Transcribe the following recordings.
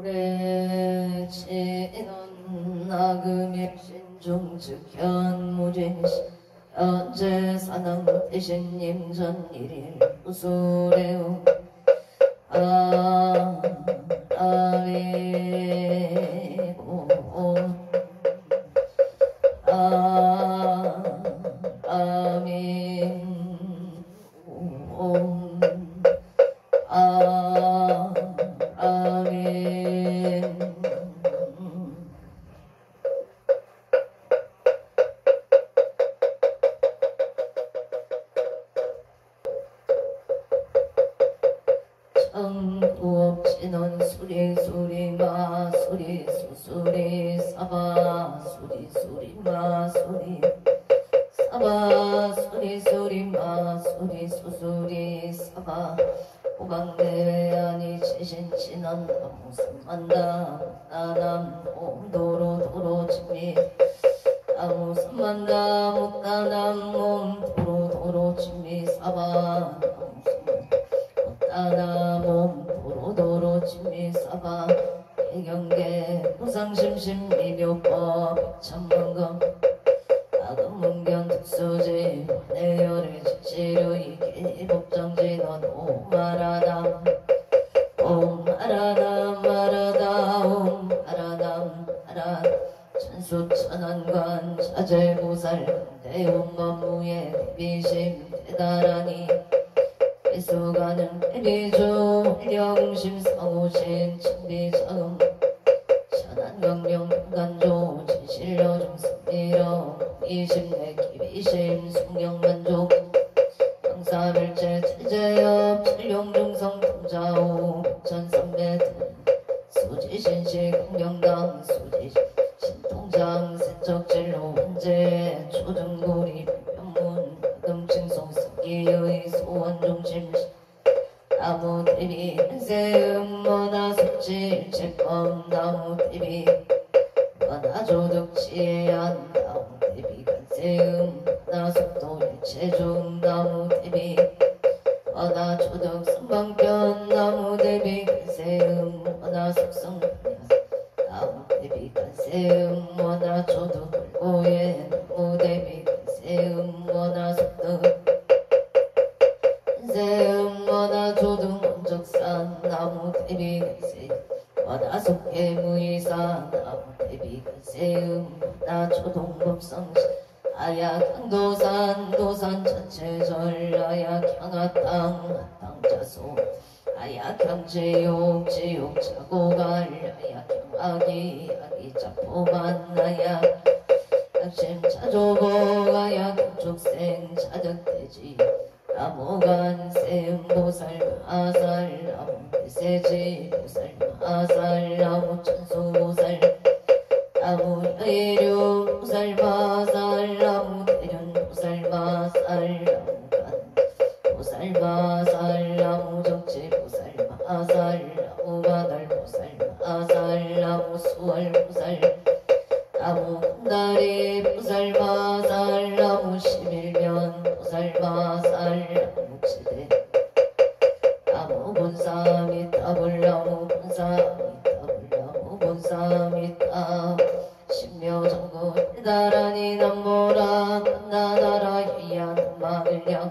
오래 지는 나금의 신중즉 현무진시 현재 사능 대신님 전일일 우수래우 아리고 아민 아멘. 청구업진원 수리수리 마수리 수수리 사바 수리수리 마수리 사바 수리수리 마수리 수수리 사바 호강대외아니 지신친한 나무삼만다 나남 옴도로 도로지미 나무삼만다 못다남 옴도로 지미 사바 나무삼만다 옴도로 지미 사바 해경계 무상심심 미묘법 천문검 아금문견 특수지 내열의 지시의 기법정지 넌 오마라담 오마라담 마라다 오마라담 마라 천수천안관 자재보살 대웅법무예 대비심 대다라니 배수가능 대비조 일령심 성우신 천비자음 천안경령 간조 진실러 중승미러 이심내 기비심 송경만족 강사별제 체제업 칠룡중성 통자오 천삼매들 수지신시 공경당 수지신 신통장 세척진로 원제 초등고리 병문 금칭송 승기의 소원중심 나무대비 세음 머나 숙지 채범 나무대비 만화조득지혜안 나무대비 간세음 나속도 일체중 나무대비 만화조득 선방견 나무대비 간세음 만화속성 나무대비 간세음 만화조득 불고예 나무대비 간세음 만화속도 간세음 만화조득 원적산 나무대비 간세음 만화속계 무의산 나무대비 간세음 나초동법성시 아야강도산 도산 자체절 아야강하땅 하땅자소 아야강지옥 지옥 자고갈 아야강아기 아기 자포만 아야 약심 자조복 아야강족생 자득돼지 나무간 셈보살 마살 나무 대세지 보살 마살 나무 천수보살 나무 여의룡 보살 마살 나무 대륜 보살 마살 나무간 보살 마살 나무 적지 보살 마살 나무 바달 보살 마살 나무 수월 보살 나무 금다리 보살 마살 나무 11면 보살 마살 나무 지대 나무 본사미 따불 나무 본사미 따불 나무 본사미 따 신묘정구 대다라니 남모라 나나라 희야 마을량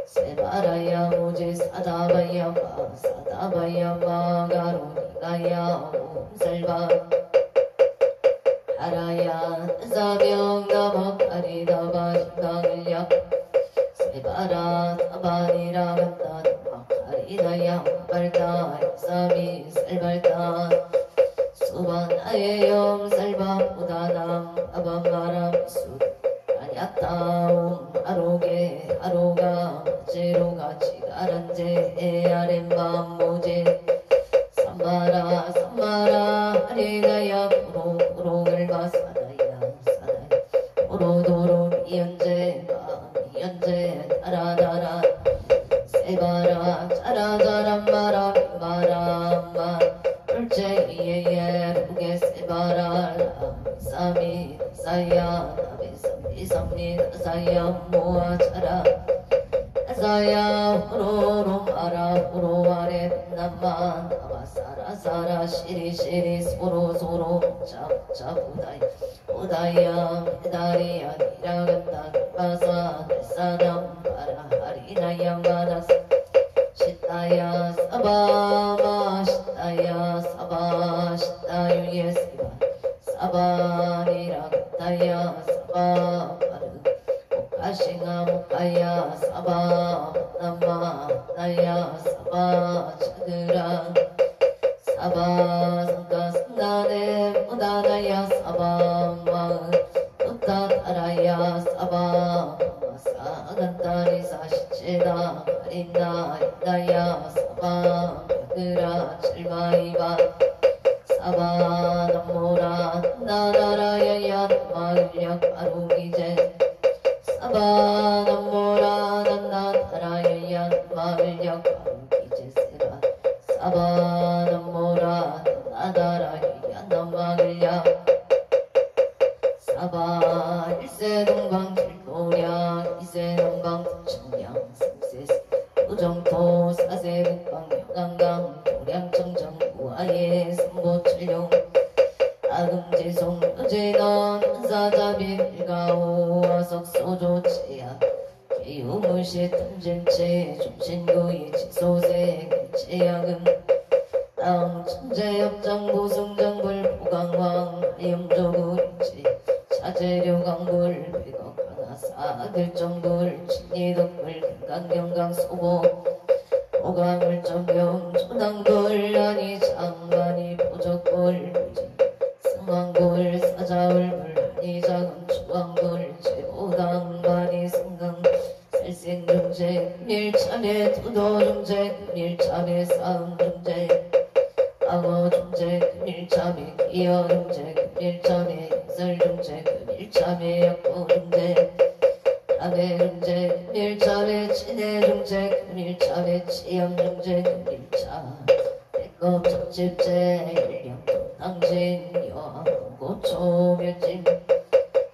세바라야 모지 사다바야 마 사다바야 마가로니가야 옴살바 하라야 사병 나먹하리다바 신강을약 세바라 타바니라 간다 하리다야 발다 사비 살발다 수반아예 염살바 보다남 아밤마람 수 아냐따옴 아로게 아로가 제로가 지가란제 에아렘밤 모제 삼마라 삼마라 하리가야 도로를 가사다야 사다야 도로도로 미연제 미연제 따라다라 세바라 짜라자람 마라 마라마 불제예예 루게 세바라 사미 사야 나비삼비 삼리 사야 모아차라 사야 호로로 마라 호로 아래 남만 나바 사라 사라 시리 시리 소로 소로 자 부다이 부다야 메다리야 니라간다 바사 데사담 바라 하리나 양바다사 시타야 사바마 시타야 사바 시타유예 시바 사바니라 가타야 사바 바르 오카싱아 모카야 사바 남마 나야 사바 차드라 사바 상가 상가네 무다나야 사바 마은 우타타라야 사바 사간다리 사시체다 가린다 나야 사바 바드라 칠마이바 사바 남모라 나나라야야 마을약 아루기제 사바 남모라 나나라야야 마을약 아루기제 세라 사바 남모라 나나라야야 남마을약 사바 일세동강 칠도량 이세동강 청량 삼세스 우정토 사세국강 영강강 도량청정 우아예 삼보철룡 아금지송 어제넌 은사자빈 일가오 와석소조체야 개유무시 탐진체 중신구이 지소세 개체야금 땅 천재협장 보승정불 보강왕 하염조구리치 차재료강불 백억 하나사들정불 진리덕불 금강경강 소보 오강을 점경 초당불 아니 장관이 보적불 승왕불 사자울불 아니 작은 주왕불 제보당관이 승강 살생중재 밀참의 투도중재 밀참의 싸움중재 방어중재 밀참의 기여중재 밀참의 설중재 밀참의 약보중재 아베중재 밀참의 친해중재 밀참의 치염중재 밀참 백업 적집재 일령도 당신 여고초멸짐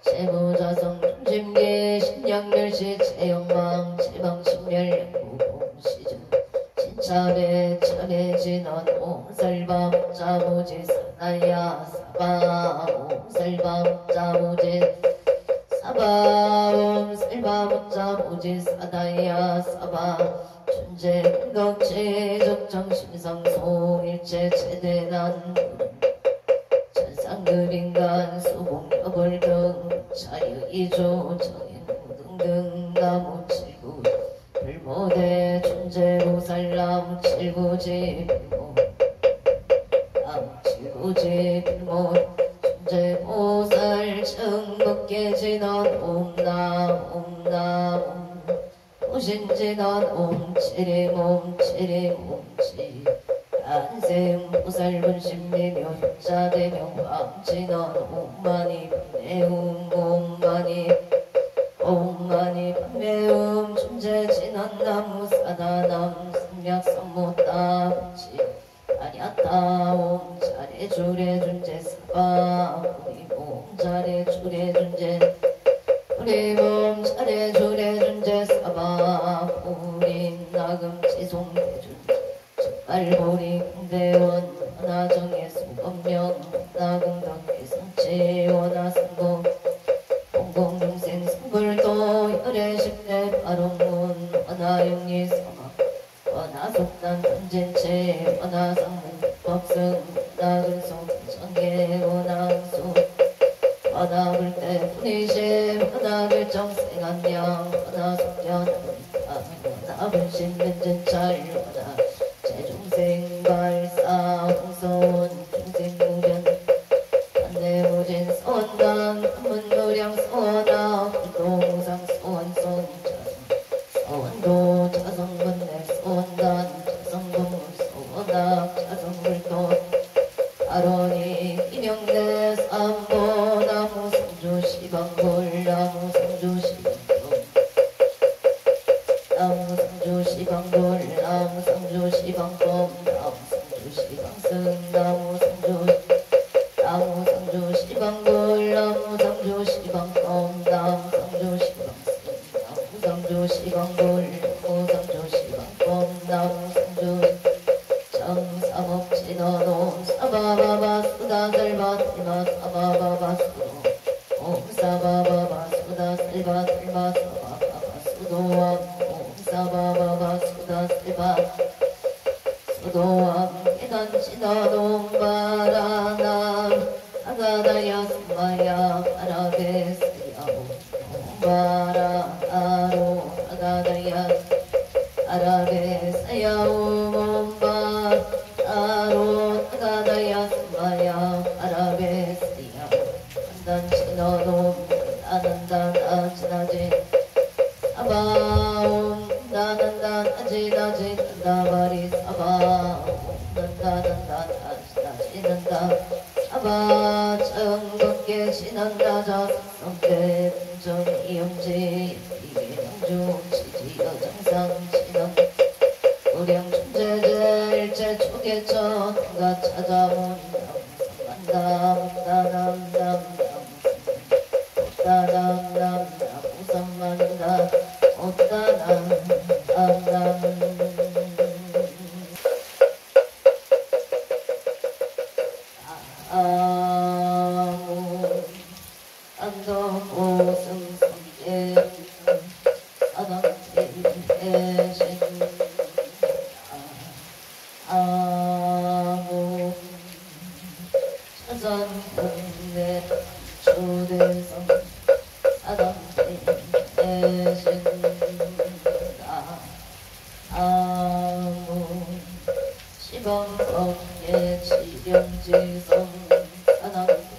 세무자성 중심계 신양멸시 채영망 채방신멸 무공시중 신참의 참의 진원 옹살밤 자무지 사나야 사바 옹살밤 자무지 사바 옹살밤 자무지 사나야 사바 천재 근덕지 적정심상소 일체 최대난 천상급인간 수봉여벌등 자유이조 정인등등 나무칠구 불모대 천재보살나무 칠구지 불모 나무칠구지 불모 천재보살 청법계진원 옴나 옴나 오신진원 옴치리몸 치리몸치 안세음 보살분심리며 자대명 왕진원 옴마니 판매음 옴마니 옴마니 판매음 춘재진원 나무 사다남 삼약삼모따 부치 아냐따 옴 자레주레 준재 사바 우리몸 자레주레 준재 우리몸 자레주레 준재 사바 우림 나금 지송대준 알보리 공대원 하나정의 수검령 나금덕의 성체 원하승고 공공중생 승불도 열애십대 바롱문 원하영리 사막 원하속단 던진체 원하상문 법승 원하근속 정계 원하수 원하불대 분이심 원하결정생안량 원하속견 원하분신 면전찰 원하 제중생발사 홍서원 중생무변 반대무진 서원단 한문노량 서원아 불도무상 서원선 서원도 자성건대 서원단 자성건물 서원악 자성불도 아론이 이명대 삼보 나무 성주 시방골 나무 성주 시방골 나무 성주 시방골 나무 성주 시방범 나무 성주 시방승 나무 성주 시방골 나무 성주 시방범 나무 성주 시방승 나무 성주 시방골 나무 성주 시방범 나무 성주 수다가 수다세바 수도와 계단 지나놓은 바라남 아가다야 스마야 아라베스야 바라아로 아가다야 아라베스야 오몬바 아로 아가다야 스마야 아라베스야 한단 지나놓은 아난단 아지나지 아바옴 나난단 아지나지 나바리 사바옴 난다난단 아지나지난다 아바 정겁게 지난다 자성대 정이영지 이영주 지지여 정상 진원 우량 충재제일제 초계천 가 찾아온 남삼만담 남남 우선만다 오따남 아무 안도 보승 성계 사당대신 아무 차전공대 초대성 사당대신 아무 시범법계 지령지성 사당대신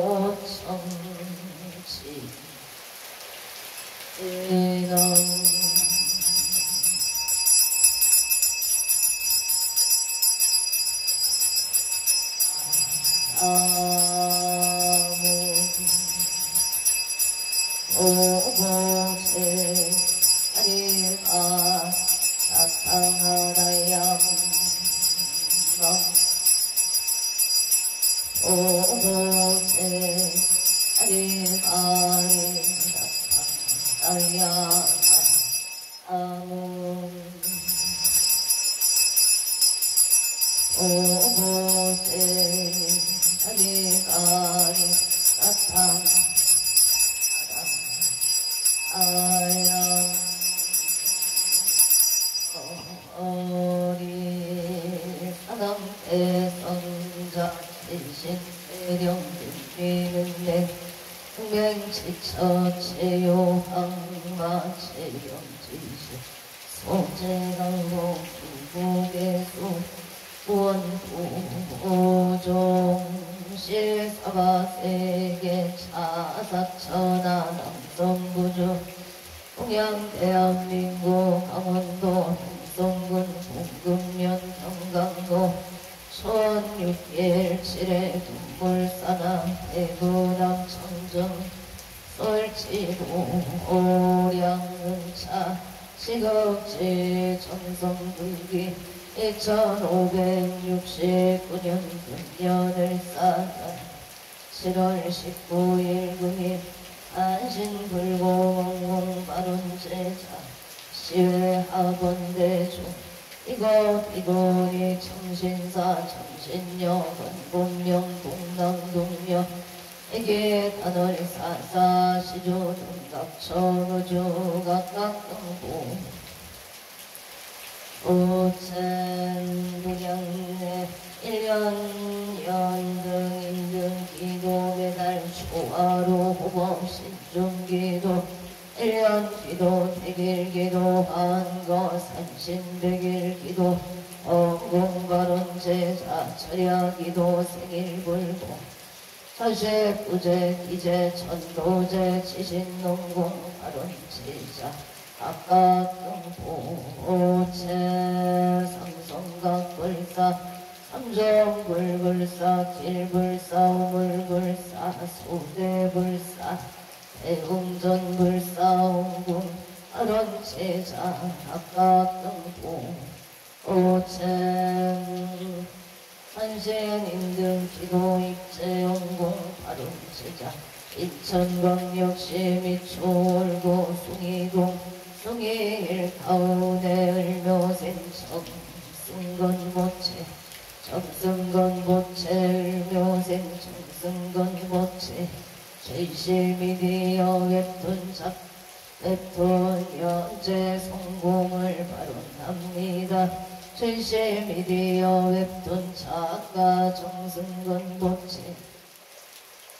오청지 인원 아무 오보세 아리가 사상하다양 오보세 아리가리 사상하다양 아무 오보세 아리가리 사상하다양 어리 사당대선자 대신대령들리는데 흥명지처 체요항마 체령지시 소재강도 부국의수 원부오종 실사바세계 차사천하 남성부주 동양 대한민국 강원도 성군 동금면 경강도 천육일 칠의 동물사나 대구남 청정 설치고 오량차 시각지 전성분기 2569년 금년을 쌓아 7월 19일 금일 안신불공공 발언제자 시외학원대중 이곳이 청신사 청신여 건봉명 동남동명 에게 단월사사 시조 동갑천우주 각각등보 오천 동양내 1년 연등 인등 기도 매달 초하루 호법 신중기도 1년 기도 백일기도 한거 산신백일기도 공발언제자 철야기도 생일불고 사제부제 기제 천도제 지신농공 발언제자 각각 등보체 삼성각불사 삼정불불사 길불사 우물불사 소대불사 대웅전불사 옹궁 발언제자 각각 등보 오체 한생인등 기도 입제용공 발언제자 인천광역시 미초월고 숭이동 종일 가운데 을묘생청 승건보채 정승건보채 을묘생청 승건보채 제실미디어 웹툰작 웹툰 연재 성공을 발언합니다. 제실미디어 웹툰 작가 정승건보채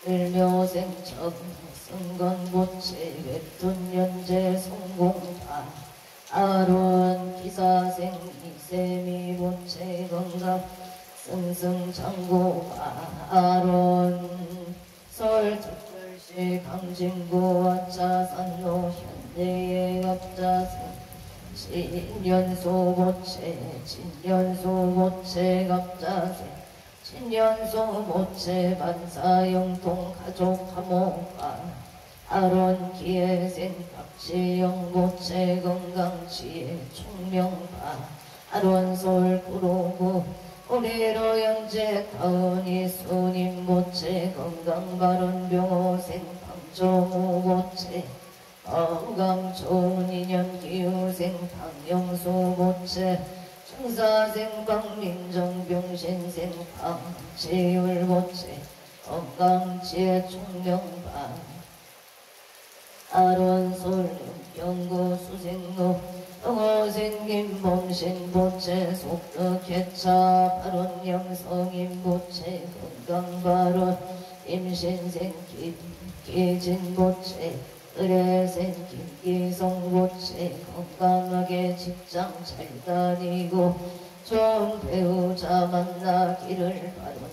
을묘생청 승건보채 웹툰 연재 성공파 아론 기사생 이세미보채 건강 승승장고파 아론 서울특별시 강진구 와차산로 현대의 갑자생 진연소보채 진연소보채 갑자생 진연소보채 만사영통 가족화목가 아론 기회생 박지영보채 건강지혜 총명파 아론 서울구로구 올해로 연재 타운이 수님보채 건강발언병호생 방정우보채 건강 좋은 인연 기후생 방영수보채 청사생 박민정병신생 방지율보채 건강지혜 총명파 아론솔 영구 수생로 영어생김 범신보채 속덕해차 발언영성임보채 건강발언 임신생 김기진보채 의뢰생김 기성보채 건강하게 직장 잘 다니고 좋은 배우자 만나기를 바랍니다.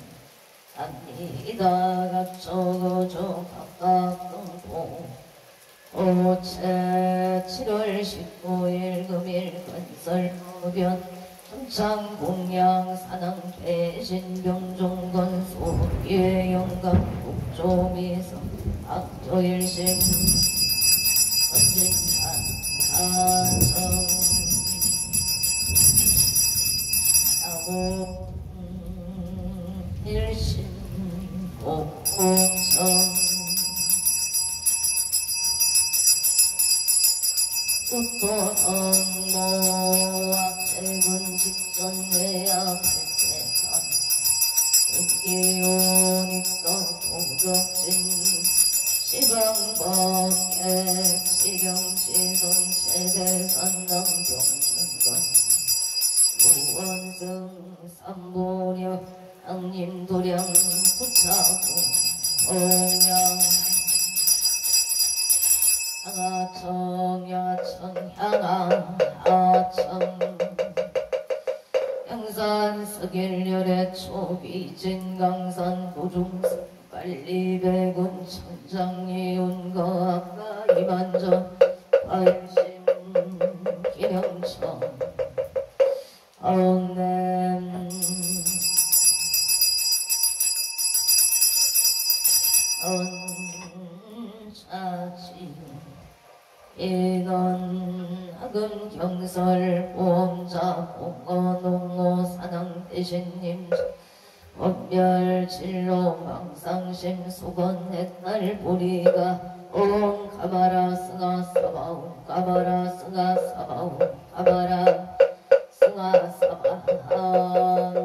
각적어줘 각각동보 오채 7월 19일 금일 건설로변 천창공양 산항 대신병종건소 예영감 국조미서 악조일심 선진산 가정 사고 일심 복성 국토선모 악재군 직전 외야 팔재산 흑기온 익성 동덕진 시방법계 시경치선 최대산 남경중건 유원승 삼보려 항림도량 부차동 홍양 향하청 양하청 향하하청 양산 서길열의 초비진 강산 고중성 빨리배군 천장리운 거아까 이만정 발심 기명청 엉냄 언차지 인원 학은 경설 보험자 봉어농어 산항 대신님 법별 진로 망상심 소건 햇날 보리가 옴 가마라 승아 사바옴 가마라 승아 사바옴 가마라 승아 사바함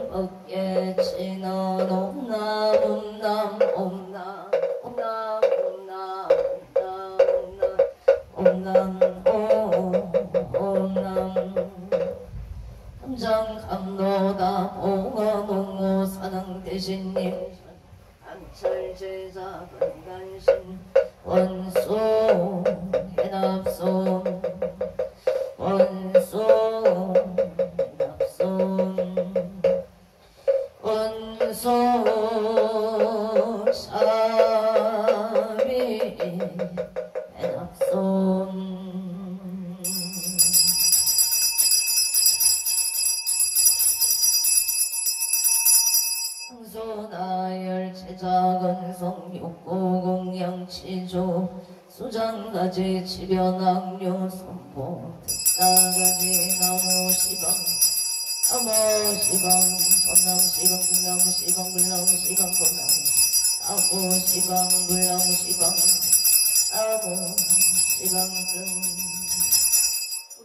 정법계 진원 옴남 옴남 옴남 옴남 옴남 옴남 옴남 함장 감로다 봉어농어 산항 대신님 감철제자 건간신 원소 해납소 원소 원소 사비 해납손 항소나열 제자건성 육고공양치조 수장가지 지변악류 선보 특사가지 나무시방 아모시방 범나무시방 불나무시방 불나무시방 범나무 아모시방 불나무시방 아모시방승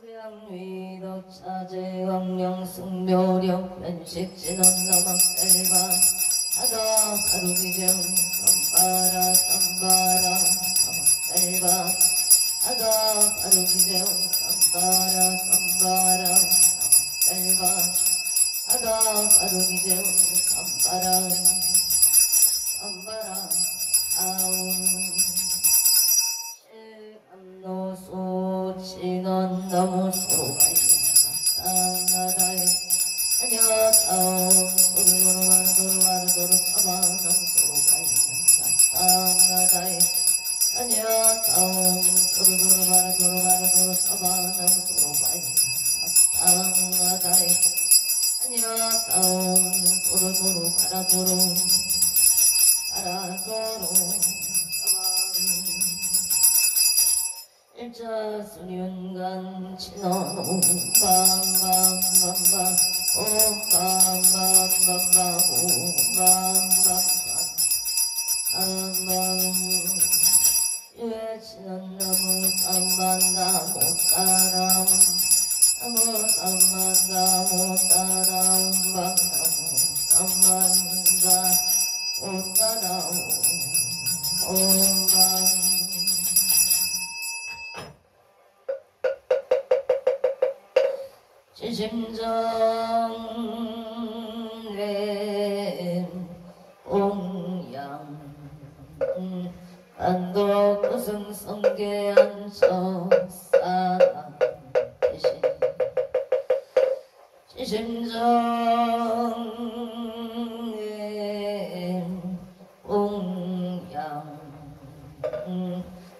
우량위덕차제 왕령승묘령 편식진언나막달바 하다 가루기정 쌈바라 쌈바라 나막달바 하다 가루기정 쌈바라 쌈바라 나막달바 하다 가루기정 쌈바라 쌈바라 아웅 노소 진원 나무 소가 땅나다이 아녀다움 도루도루 사바 나무 소가 땅나다이 아녀다움 도루도루 사바 나무 소가 땅나다이 아녀다움 도루도루 가라도루 일자수륜간 친언오 밤밤밤밤밤 오밤밤밤밤밤 오밤밤밤밤 유해 친언나무 삼만다 못따람 나무 삼만다 못따람 밤나무 삼만다 못따람 오밤 지심정래 옹양 안도 고승성계 안처사람 대신 지심정래 옹양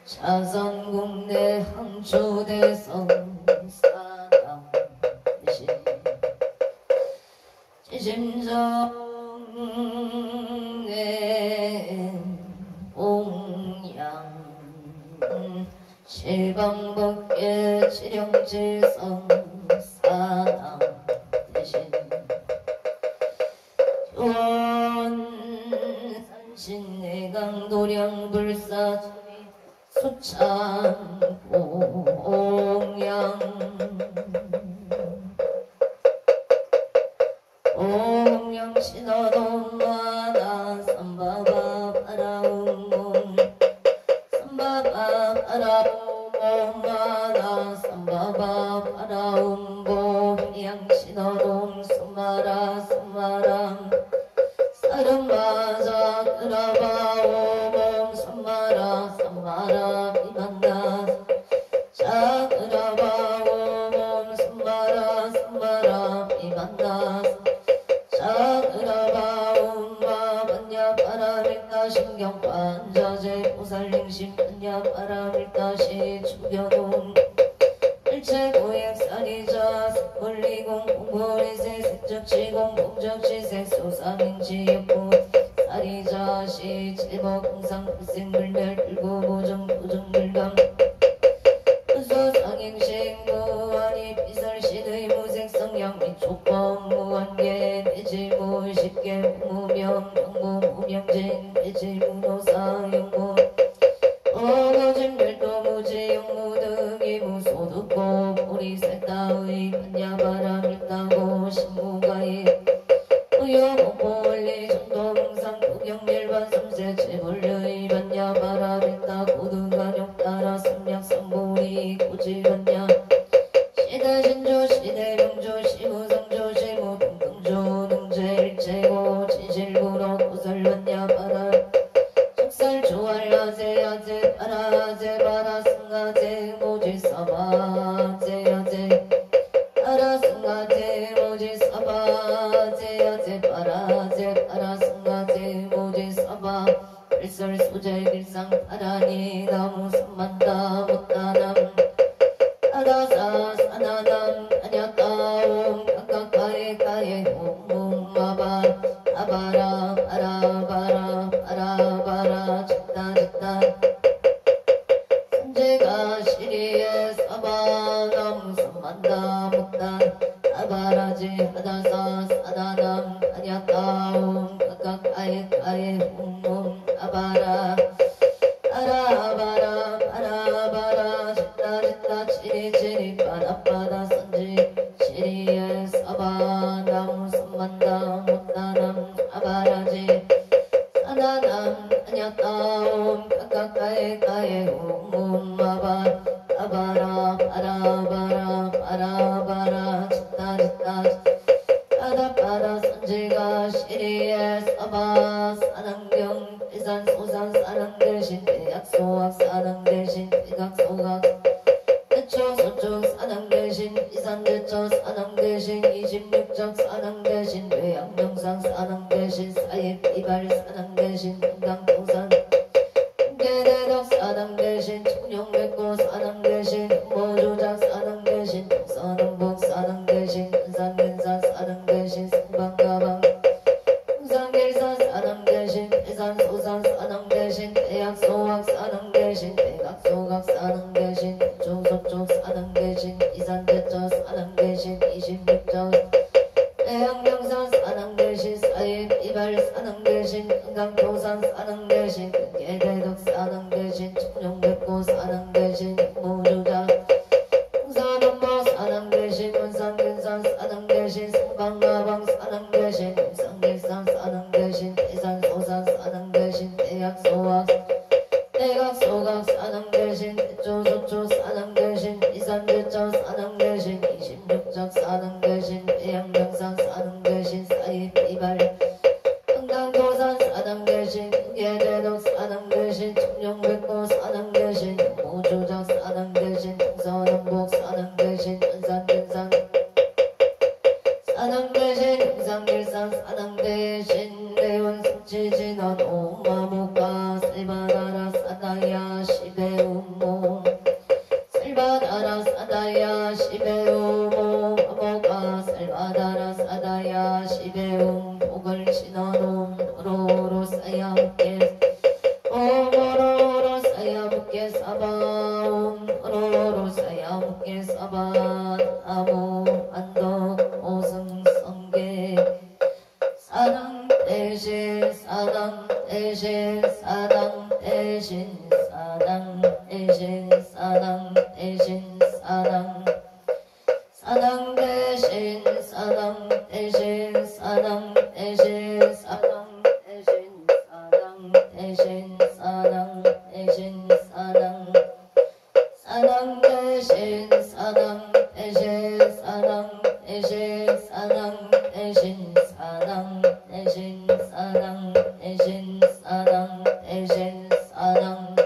차선국내 항주대성 지심정내 옹양 실방법계 치령지성 사당 대신 조원산신내강 도량불사 수창고 옹양 옹양신어동마나 삼바바 파라웅몽 삼바바 파라웅몽마나 삼바바 파라웅보 양신어동 숨마라 숨마랑 사름마자 그라바오몽 삼마라 삼마라 비만나 자그라바오몽 삼마라 삼마라 비만나 자그라바움바 반야바라밀다 신경반자제 보살링심 반야바라밀다시 주변온 일체고액사리자 색벌리공 공벌이세 색적지공 공적지색 소사민지역부 사리자시 제법공상 불생불멸 불고보정 보정불감 소상행식 무한이 비설시의 무색성양 미촉범 무한계 대질무 십계 무명 영무 무명진 대질무노사 영무 어거진 별도 무지 영무 등이 무소득고 보리색다의 반야바람일다고 신무가이 의여목보원리 정도공상 구경일반 삼세 제벌의 반야바람일다 고등간욕따라 삼약성보리 고지반야 시대신조 시대명조 시무성조 시무등등조 능제일체고 진실구로 고설반야바라 족살조알라제 야제 바라제 바라승가제 모지사바제 야제 바라승가제 모지사바제 야제 바라제 바라승가제 모지사바 일설소재 길상 파라니 나무 삼만다 못다남 아다사 사나남 아냐따옴 각각가에 가에 홈마바 아바라 바라바라 바라바라 짓다 짓다 선제가 시리에 사바남 삼만다 못다 아바라지 사다사 사다남 아냐타옴 각각 아예 홈 아바라 아라바라 바라바라 짓다 치리 바다바다 선지 시리에 사바 나무 삼만다 못다남 아바라지 사다남 아냐타옴 각각 아예 홈 아바라 바라바라 짓다 바다바다 선지가 시리에 사바 사랑경 이산 소산 사랑 대신 대약소학 사랑 대신 대각소각 대초 서쪽 사랑 대신 이산 대처 사랑 대신 26적 사랑 대신 외양명상 사랑 대신 사입 이발 사랑 대신 금강도산 개대덕 사랑 대신 청룡백고 사랑 대신 모조작 사랑 대신 동서남북 사랑 대신 근산 사랑 대신 승방가방 등산길산 사랑 대신 대산 소산 사랑 대신 대약소학 사랑 대신 대각소각 사랑 대신 조서쪽 사랑 대신 이산대처 사랑 대신 26적 대양명산 사랑 대신 사입 이발 사랑 대신 금강도산 사랑 대신 개대덕 사랑 대신 청룡백고 사랑 대신 모조작 등산원보 사랑 대신 원산근산 사랑 대신 승방가방 사랑 대신 등산길산 사랑 대신 대산소산 사랑 대신 대약소학 대각소각 사랑 대신 대조소초 사랑 대신 이산대처 사랑 대신 26적 사랑 대신 대양명산 사랑 대신 사입 이발 금강도산 사랑 대신 개대덕 사랑 대신 청룡백고 사랑 대신 모조작 사랑 대신 동서남북 사랑 대신 원산근산 사랑 대신 등산길산 사랑 대신 대원 성취진원 오마무가 셀바다라 사다야 시베우모 셀바다라 사다야 시베우모 아모가 셀바다라 사다야 시베움 복을 신어놓은 오로로 사야묵게 오모로로 사야묵게 사바옴 오로로 사야묵게 사바 아모 안덕 오승성계 사랑 대신 사랑 대신 사랑 대신 사랑 대신 사랑 대신 사랑 사랑 대신 사랑 대신 사랑 대신 사랑 대신 사랑 대신 사랑 대신 사랑 사랑 대신 사랑 대신 사랑 대신 사랑 대신 사랑 대신 사랑 대신 사랑 대신 사랑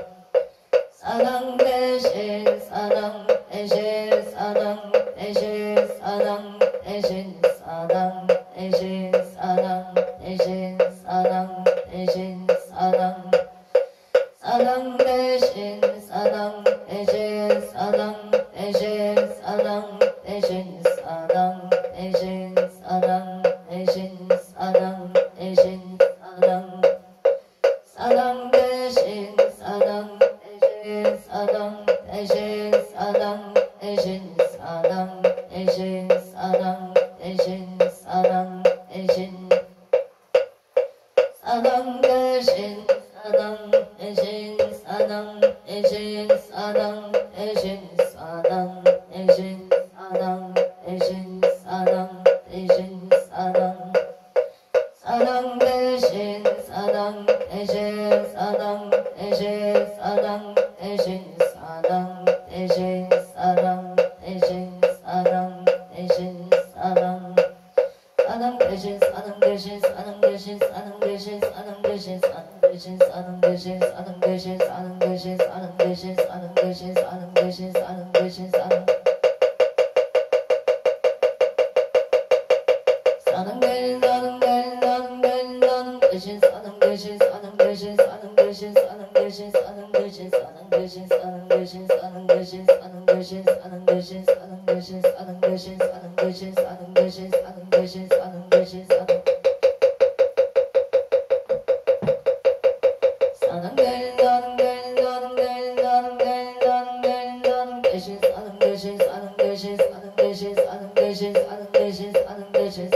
사랑 대신 사랑 대신 사랑 대신 사랑 대신 사랑 대신 사랑 대신 사랑 대신 사랑 사랑 대신 사랑 대신 사랑 대신 사랑 대신 사랑 대신 사랑 대신 사랑 대신 사랑 사랑 대신 사랑 대신 사랑 대신 사랑 대신 사랑 대신 사랑 대신 사랑 대신 사랑 대신 사랑 대신 사랑 대신 사랑 대신 사랑 대신 사랑 대신 사랑 대신 사랑 사랑 대신 사랑 대신 사랑 대신 사랑 대신 사랑 대신 사랑 대신 사랑 대신 사랑 사랑 대신 사랑 대신 사랑 대신 사랑 대신 사랑 대신 사랑 대신 사랑 대신 사랑 대신 사랑 대신 사랑 대신 사랑 대신 사랑 대신 사랑 대신 사랑 사랑 대신 사랑 대신 사랑 대신 사랑 대신 사랑 대신 사랑 대신 사랑 대신 사랑 대신 사랑 대신 사랑 대신 사랑 대신 사랑 대신 사랑 대신 사랑 대신 사랑 대신 사랑 대신 사랑 대신 사랑 대신 사랑 대신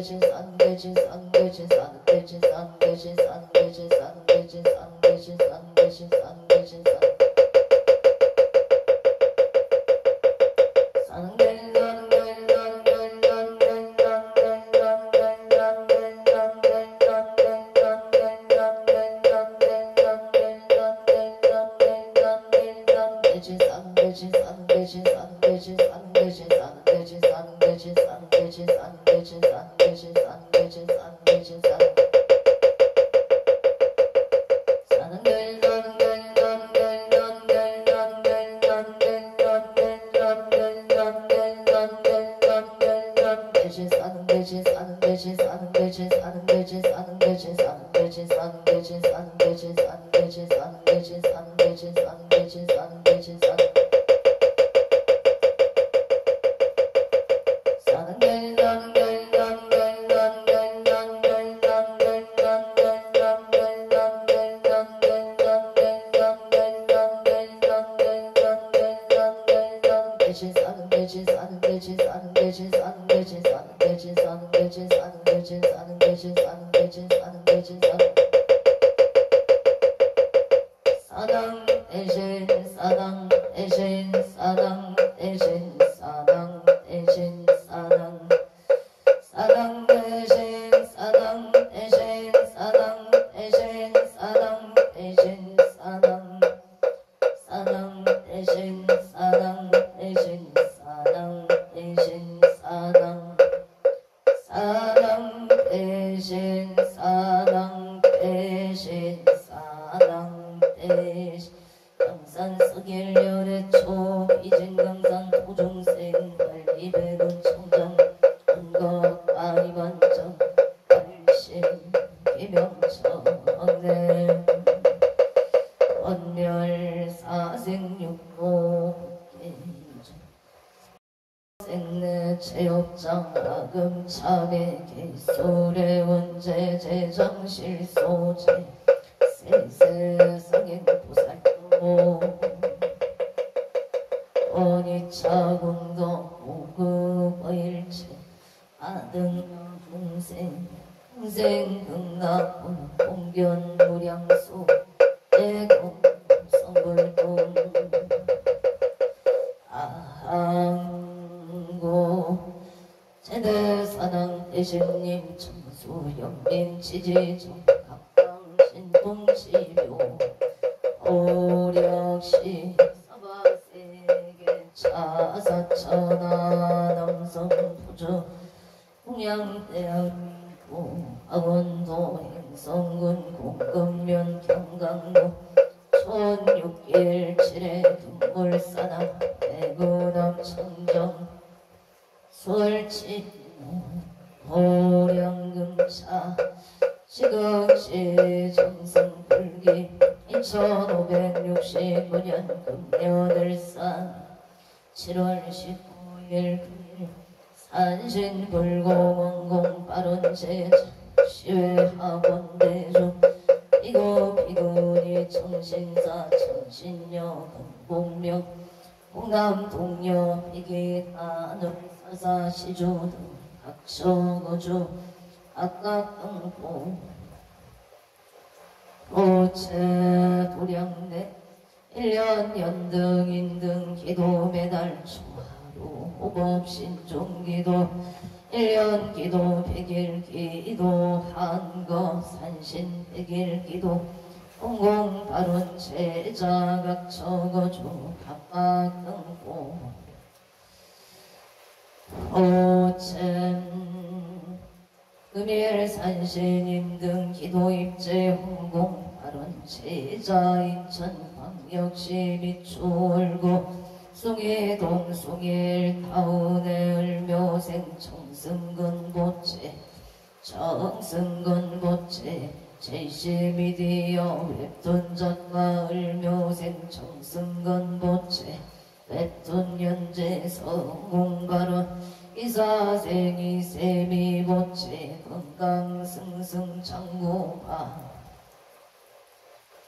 대신 사는 대신 사는 대신 사는 대신 사는 대신 사는 대신 사는 대신 사는 대신 사는 대신 사는 대신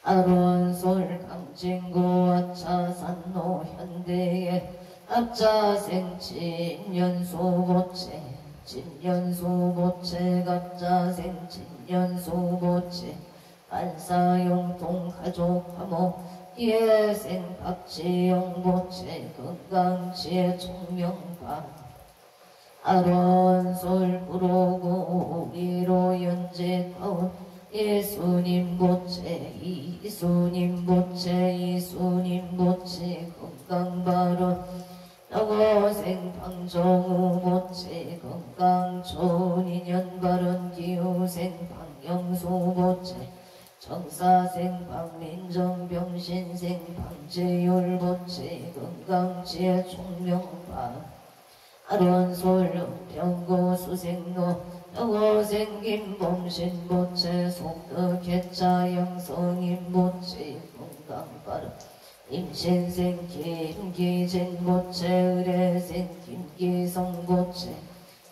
아론솔 강진고 차산노 현대에 합자생친 연소고체 진년수보채 갑자생 진년수보채 반사용통 가족화목 예생 박지영보채 건강지혜 총명반 아론솔 부로고 우리로 연재타운 예수님 보채 이수님 보채 이수님 보채 건강발언 영어생 방정우 보채 건강촌 인연발언 기후생 방영수 보채 정사생 방민정 병신생 방재율 보채 건강지혜 총명반 아론솔 병고 수생로 영어생 김범신 보채 속덕개차 영성인 보채 건강발언 임신생 김기진 보채 의뢰생 김기성 보채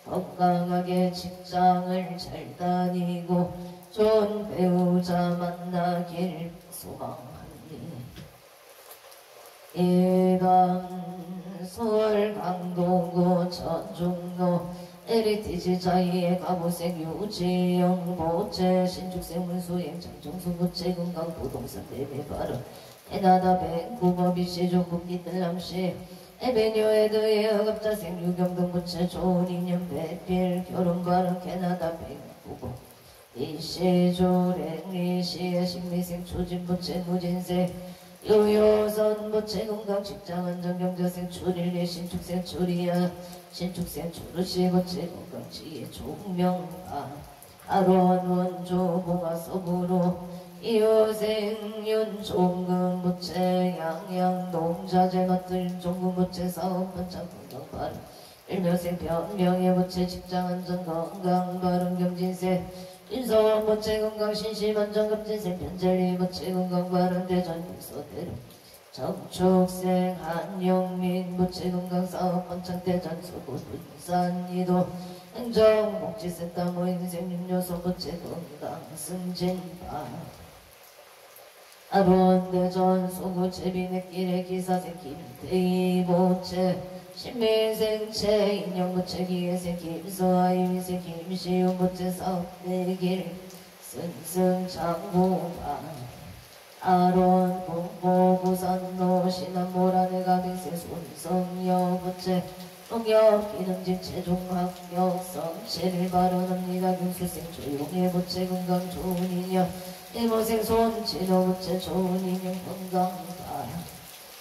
건강하게 직장을 잘 다니고 좋은 배우자 만나길 소망합니다. 일반 서울 강동구 전중로 에리티지 자이의 가보생 유지영 보채 신축생 문수행 장정수 보채 건강 부동산 대매 발언 에나다 밴쿠버 비시조 국기들남시 에베뉴에드의 허갑자생 유경동 보채 좋은 인연 배필 결혼 발언 캐나다 밴쿠버 이시조 랭리시의 신미생 초진 보채 무진생 요요선 보채 건강 직장 안정 경제생 출일리 신축생 출이야 신축생 초르시 보채 건강 지혜 종명아 아론 원조 봉화 서부로 이호생 윤종금 보채 양양 농자재 것들 종금 보채 사업 번창 건강 발음 일묘생 변명예 보채 직장 안정 건강 발음 경진생 인서원 보채 건강 신심안정 급진생 변젤리 보채 건강 발언 대전 유서대로 정축생 한영민 보채 건강 사업 번창 대전 서구 분산이도 행정 복지센터 모임생 윤요소 보채 건강 승진파 아론 대전 서구 제비내길의 기사생 김태희 보채 신민생채 인형보채 기회생 김서아이위생 김시윤 보채 사업대길 승승장구반 아론 공보 부산로 신안모란의 가빙생 손성여 보채 농협 기능직 최종학력 성체를 발언합니다. gün수생 조용해 보채 건강 좋은 인연 일모생 손진호 보채 좋은 인연 건강발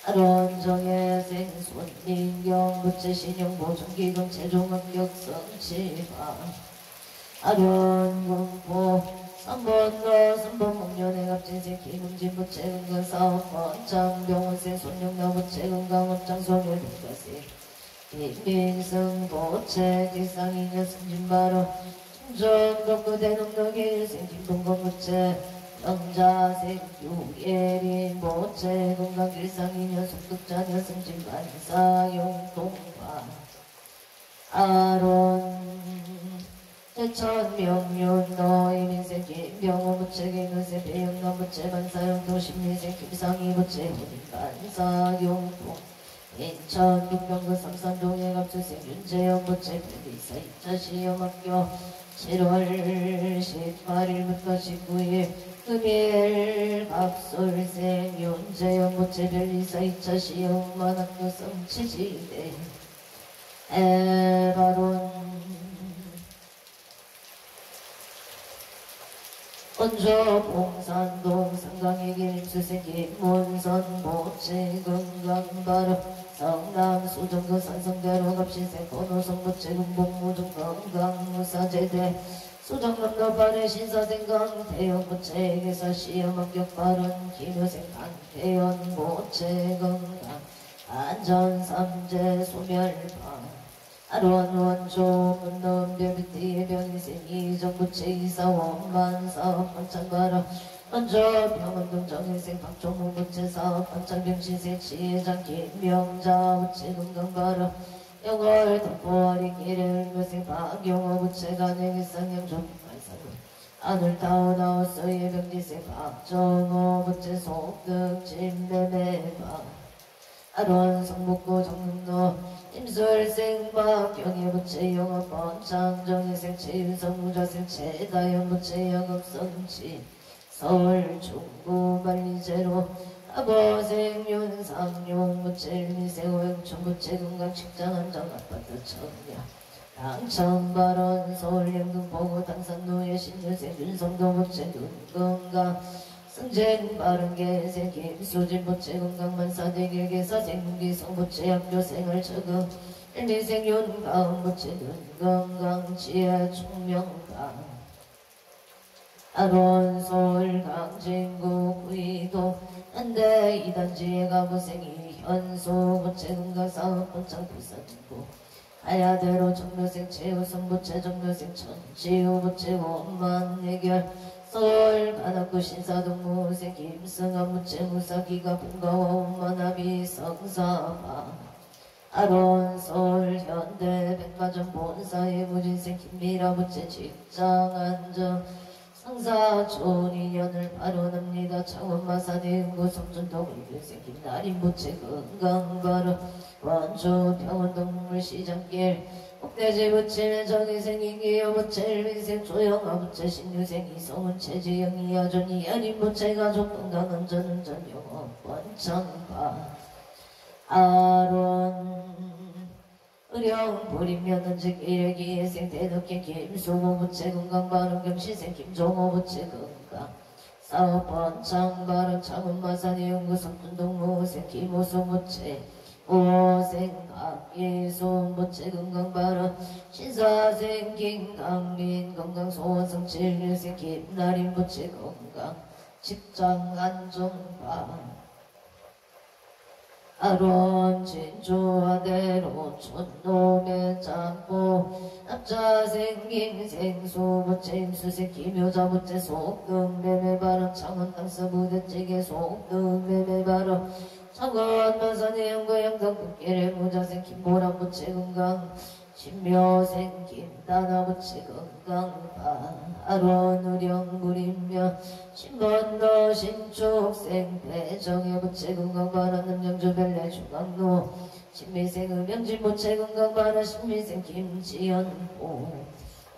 아론정예생 손민경 부채 신용보 정기금 최종합격 성치파 아론공포 삼번로 삼번목련의 갑진생 김웅진 부채 건강사업 원장병원생 손영나 부채 건강업장 소멸동가생 김민승 보채 뒷상인여 승진바로 충정덕구대 농덕일생 김동건 부채 영자생 유예린 보채 건강길상인여 속덕자녀 승진반사 용동파 아론 제천명륜 너희민생 김병호 부채 김은생 배영남 부채 반사용동 신민생 김상희 부채 혼인반사 용동 인천 육병구 삼산동의 갑수생 윤재영 부채 변리사 2차 시험학교 7월 18일부터 19일 금일 갑솔생 윤재영 부채 변리사 2차 시험만 학교 성치지대 에바론 원조 봉산동 상강의 길수생 김문선 보채 건강바로 성남 수정구 산성대로 갑신생 권호성 보채 금봉무중 건강무사제대 수정남도 발의 신사생 강태영 보채 개사 시험합격 발언 김효생 강태현 보채 건강 안전삼재 소멸방 아론 원조 문놈 별빛띠의 변희생 이정부채 이사 원반사업 번창바라 원조 병원동 정일생 박종무 부채 사업 번창병신생 지회장 김명자 부채 건강바라 영월 덕보아리 기를교생 박용호 부채 간행일상 영종 발사로 아늘타오나오서의 병지생 박정호 부채 속득 진매매방 아론 성북구 정릉로 임술생박 경의부채 영업번창 정의생채 윤성무자생채 다연부채 영업성치 서울 중구 만리제로 아버생 윤상용 무채일미생 오영춘 무채 금강 직장안정 아파트 청량 당천발원 서울 영등포구 당산로의 신유생 윤성도 무채 눈건강 승진 바른계생 김수진 무채 건강만사대길계사생 문기성 무채 학교생활 적응 일미생 윤가은 무채 눈건강 지혜 총명강 아론 서울 강진구 구이도 한대 이단지의 가부생이 현소 무채 금강사업 본창 부산구 하야대로 정묘생 최우성 무채 정묘생 천지우 무채 원만 해결 서울 관악구 신사동무생 김승한 무채 무사기가 분가와 원만합이 성사파 아론 서울 현대 백화점 본사의 무진생 김미라 무채 직장안정 상사촌 인연을 바로납니다. 창원마산의 응고 성준동 일생김 날인부채 건강바로 원주 병원동물시장길 옥대지부채 정의생 인기여부채 일민생 조영아부채 신유생 이성은 최지영 이하존 이하린부채 가족 건강안전운전 영업 원창파 아론 의령 보림면은즉 일기예생 대덕계 김수모부채 건강바른 경시생 김종호부채 건강 사업번창 바른 창원마산의 연구소 분동무생 김호수부채 오생 박예손부채 건강바른 신사생 김강민 건강소원성 칠류생 김나린부채 건강 직장안정바 아론 진주아대로 촌놈의 짬보 남자생 김생수 부채 임수생 김효자 부채 속금 매매바로 창원 땅스 부대찌개 속금 매매바로 창원 마산의 영구 영덕 국계를 무자생 김보람 부채 건강 신묘생 김다나 부채 건강파 아론 의령 구림면 신번도 신축생 대정의 부채 건강바라 남영주 별내 중앙로 신미생 음영진 부채 건강바라 신미생 김지연보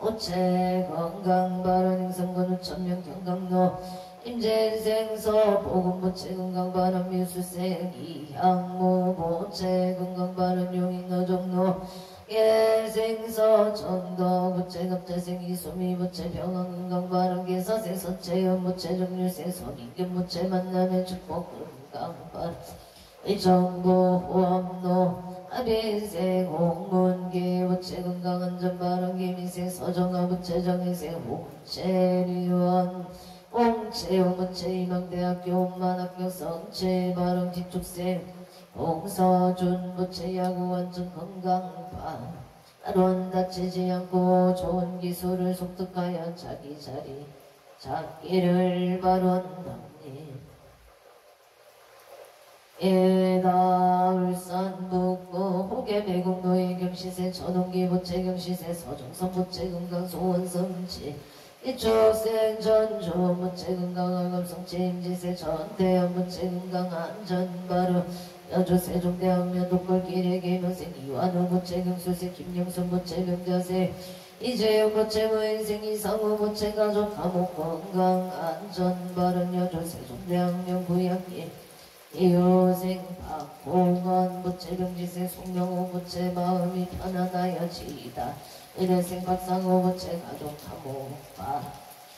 오채 건강바라 행성군 우천명 경강로 임재생 서보금 부채 건강바라 미수생 이향무 부채 건강바라 용인 어종로 예생서 정도 부채 갑자생 이소미 부채 병원 건강바른 계사생 선체연 부채 정류생 선인견 부채 만남의 축복 건강바른 의정부 호암로 아비생 홍문기 부채 건강안전바른 기미생 서정아 부채 정의생 홍채리원 홍채용 부채 이망대학교 홍만학교 성채 바른 기축생 홍서준 부채 야구완전 건강파 아론 다치지 않고 좋은 기술을 속득하여 자기 자리 잡기를 바란답니다. 에다 울산 북구 호계 매국노예 경시세 전홍기 부채 경시세 서정선 부채 건강 소원성치 이축생 전주 부채 건강한 감성치 임지세 전대현 부채 건강 안전바로 여주 세종대학면 독골길의 계명생 이완호 부채 경수세 김영선 부채 병자세 이재영 부채 무인생 이상호 부채 가족 감옥 건강 안전바른 여주 세종대학면 부양길 이효생 박홍원 부채 병지세 송명호 부채 마음이 편안하여 지이다 의뢰생 박상호 부채 가족 감옥파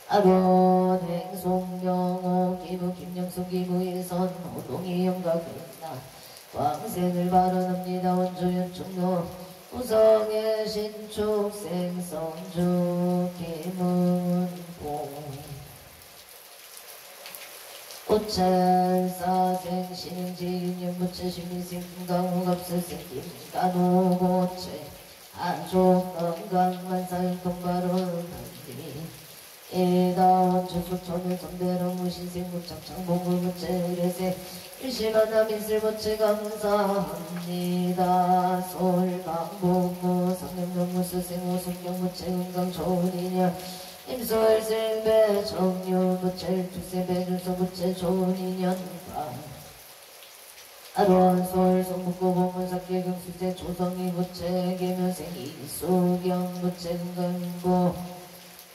아론 행송명호 기부 김영수 기부일선 호동이 영각이다 왕생을 발언합니다. 원주연 충노 우성의 신축생 성주 김은봉 오찰사생 신행지 윤영부채 신미생 금강호갑설생 김간호 고채 안족 건강만사연 동발언 에다원 주수천의 선대랑 무신생 무창창 봉구부채 의뢰생 일시만남 인슬부채 감사합니다. 솔방봉구 상명명무수생 오숙경부채 건강 좋은 인연 임소일생배 정유부채 주세배 주소부채 좋은 인연과 아로한솔 성북고봉문삭계 경수제 조성이 부채 계면생 이수경 부채 금강인보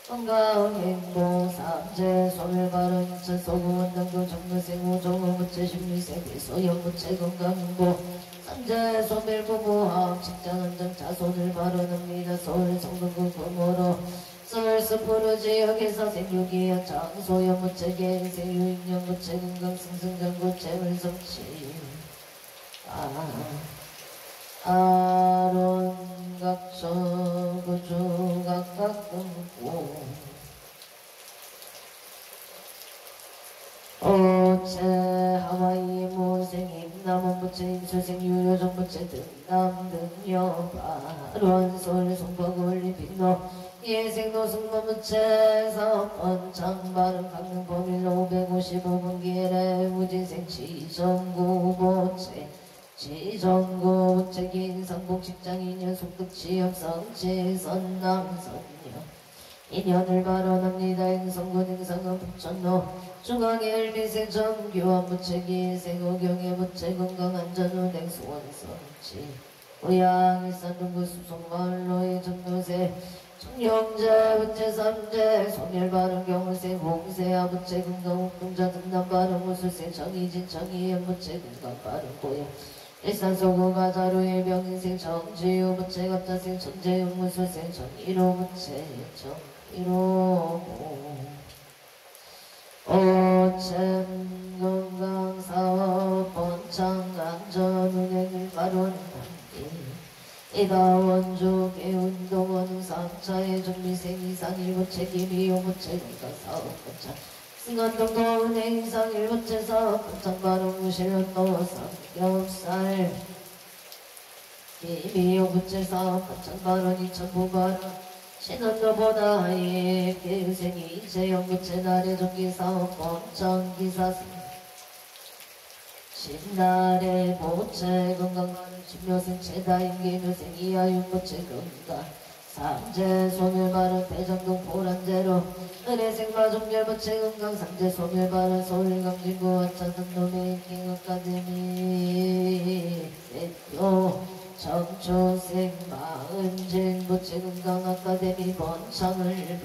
건강행보 삼재 소멸발언 인천 소구원당도 정무생 우종우 부채 신미생 소영 부채 건강행보 삼재 소멸부부학 직장안정 자손을 발언합니다. 서울 성동구 금호로 서울 스포르 지역에서 생육이한 장소연 부채 개인생 유인년 부채 건강승승장 부채 물성치 아론각처 구주각각금고 어체 하와이 모생임 남원부채 임수생 유효정부채 등남등여 바론솔 송파구올림 빈노 예생도 승모부채 사업원창발음 강릉범일로 555분 기회래 무진생 지정구보채 지정구 부채긴 상복직장인연 속득지역성지 선남선녀 인연을 발언합니다. 행성군 행상은 북천로 중앙의 일비생 정교한 부채기 생호경의 부채 건강안전운 행수원성지 고향 일산동구 수송마을로의 정도세 청룡제 부채 삼재 소멸발언 경울세 홍세아 부채 건강옥동자 등남발언 무술세 정의진 정의연 부채 건강발언 고향 일산소구 가자루의 병인생 정지유 부채 갑자생 천재윤 무술생 정의로 부채 정의로 오천 건강사업 번창안전운행을 발언한디 이다 원주 개운동원 상차의 정미생 이상 일부채 기미요 부채 건강사업 번창 승안동도 은행 이상 일부채 사업 번창 발언 무실현도 삼겹살 기미요 부채 사업 번창 발언 이천부 발언 신원도보다 하에 개유생이 이재영 부채 날의 정기 사업 번창 기사생 신날의 부채 건강가는 신묘생 최다임 개묘생 이하윤 부채 건강 삼재 소멸발언 대장동 보란제로 은혜생 마종렬 부채 건강 삼재 소멸발언 서울강진구 와차산도메 킹아카데미 대표 정초생 마은진 부채 건강 아카데미 번창을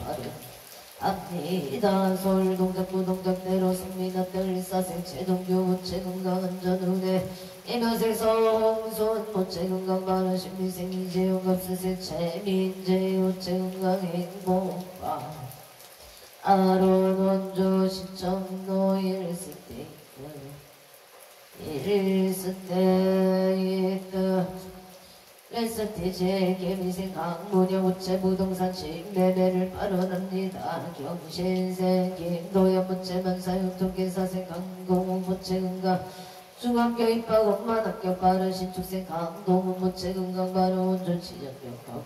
발언합니다. 서울 동작구 동작대로 승민아들 일사생 최동규 부채 건강안전운에 이묘생 서홍순 부채 건강 발언 신미생 이재용 갑수생 최민재 부채 건강 행복방 아론 원조 시청 노일 스테이크 일스테이크 레스티제 개미생 강무녀 부채 부동산 신매매를 발언합니다. 경신생 김도연 부채 만사용통 개사생 강동훈 부채 건강 중학교 입학 엄만 학교 발언 신축생 강동훈 부채 건강 발언 원조 지정력 가구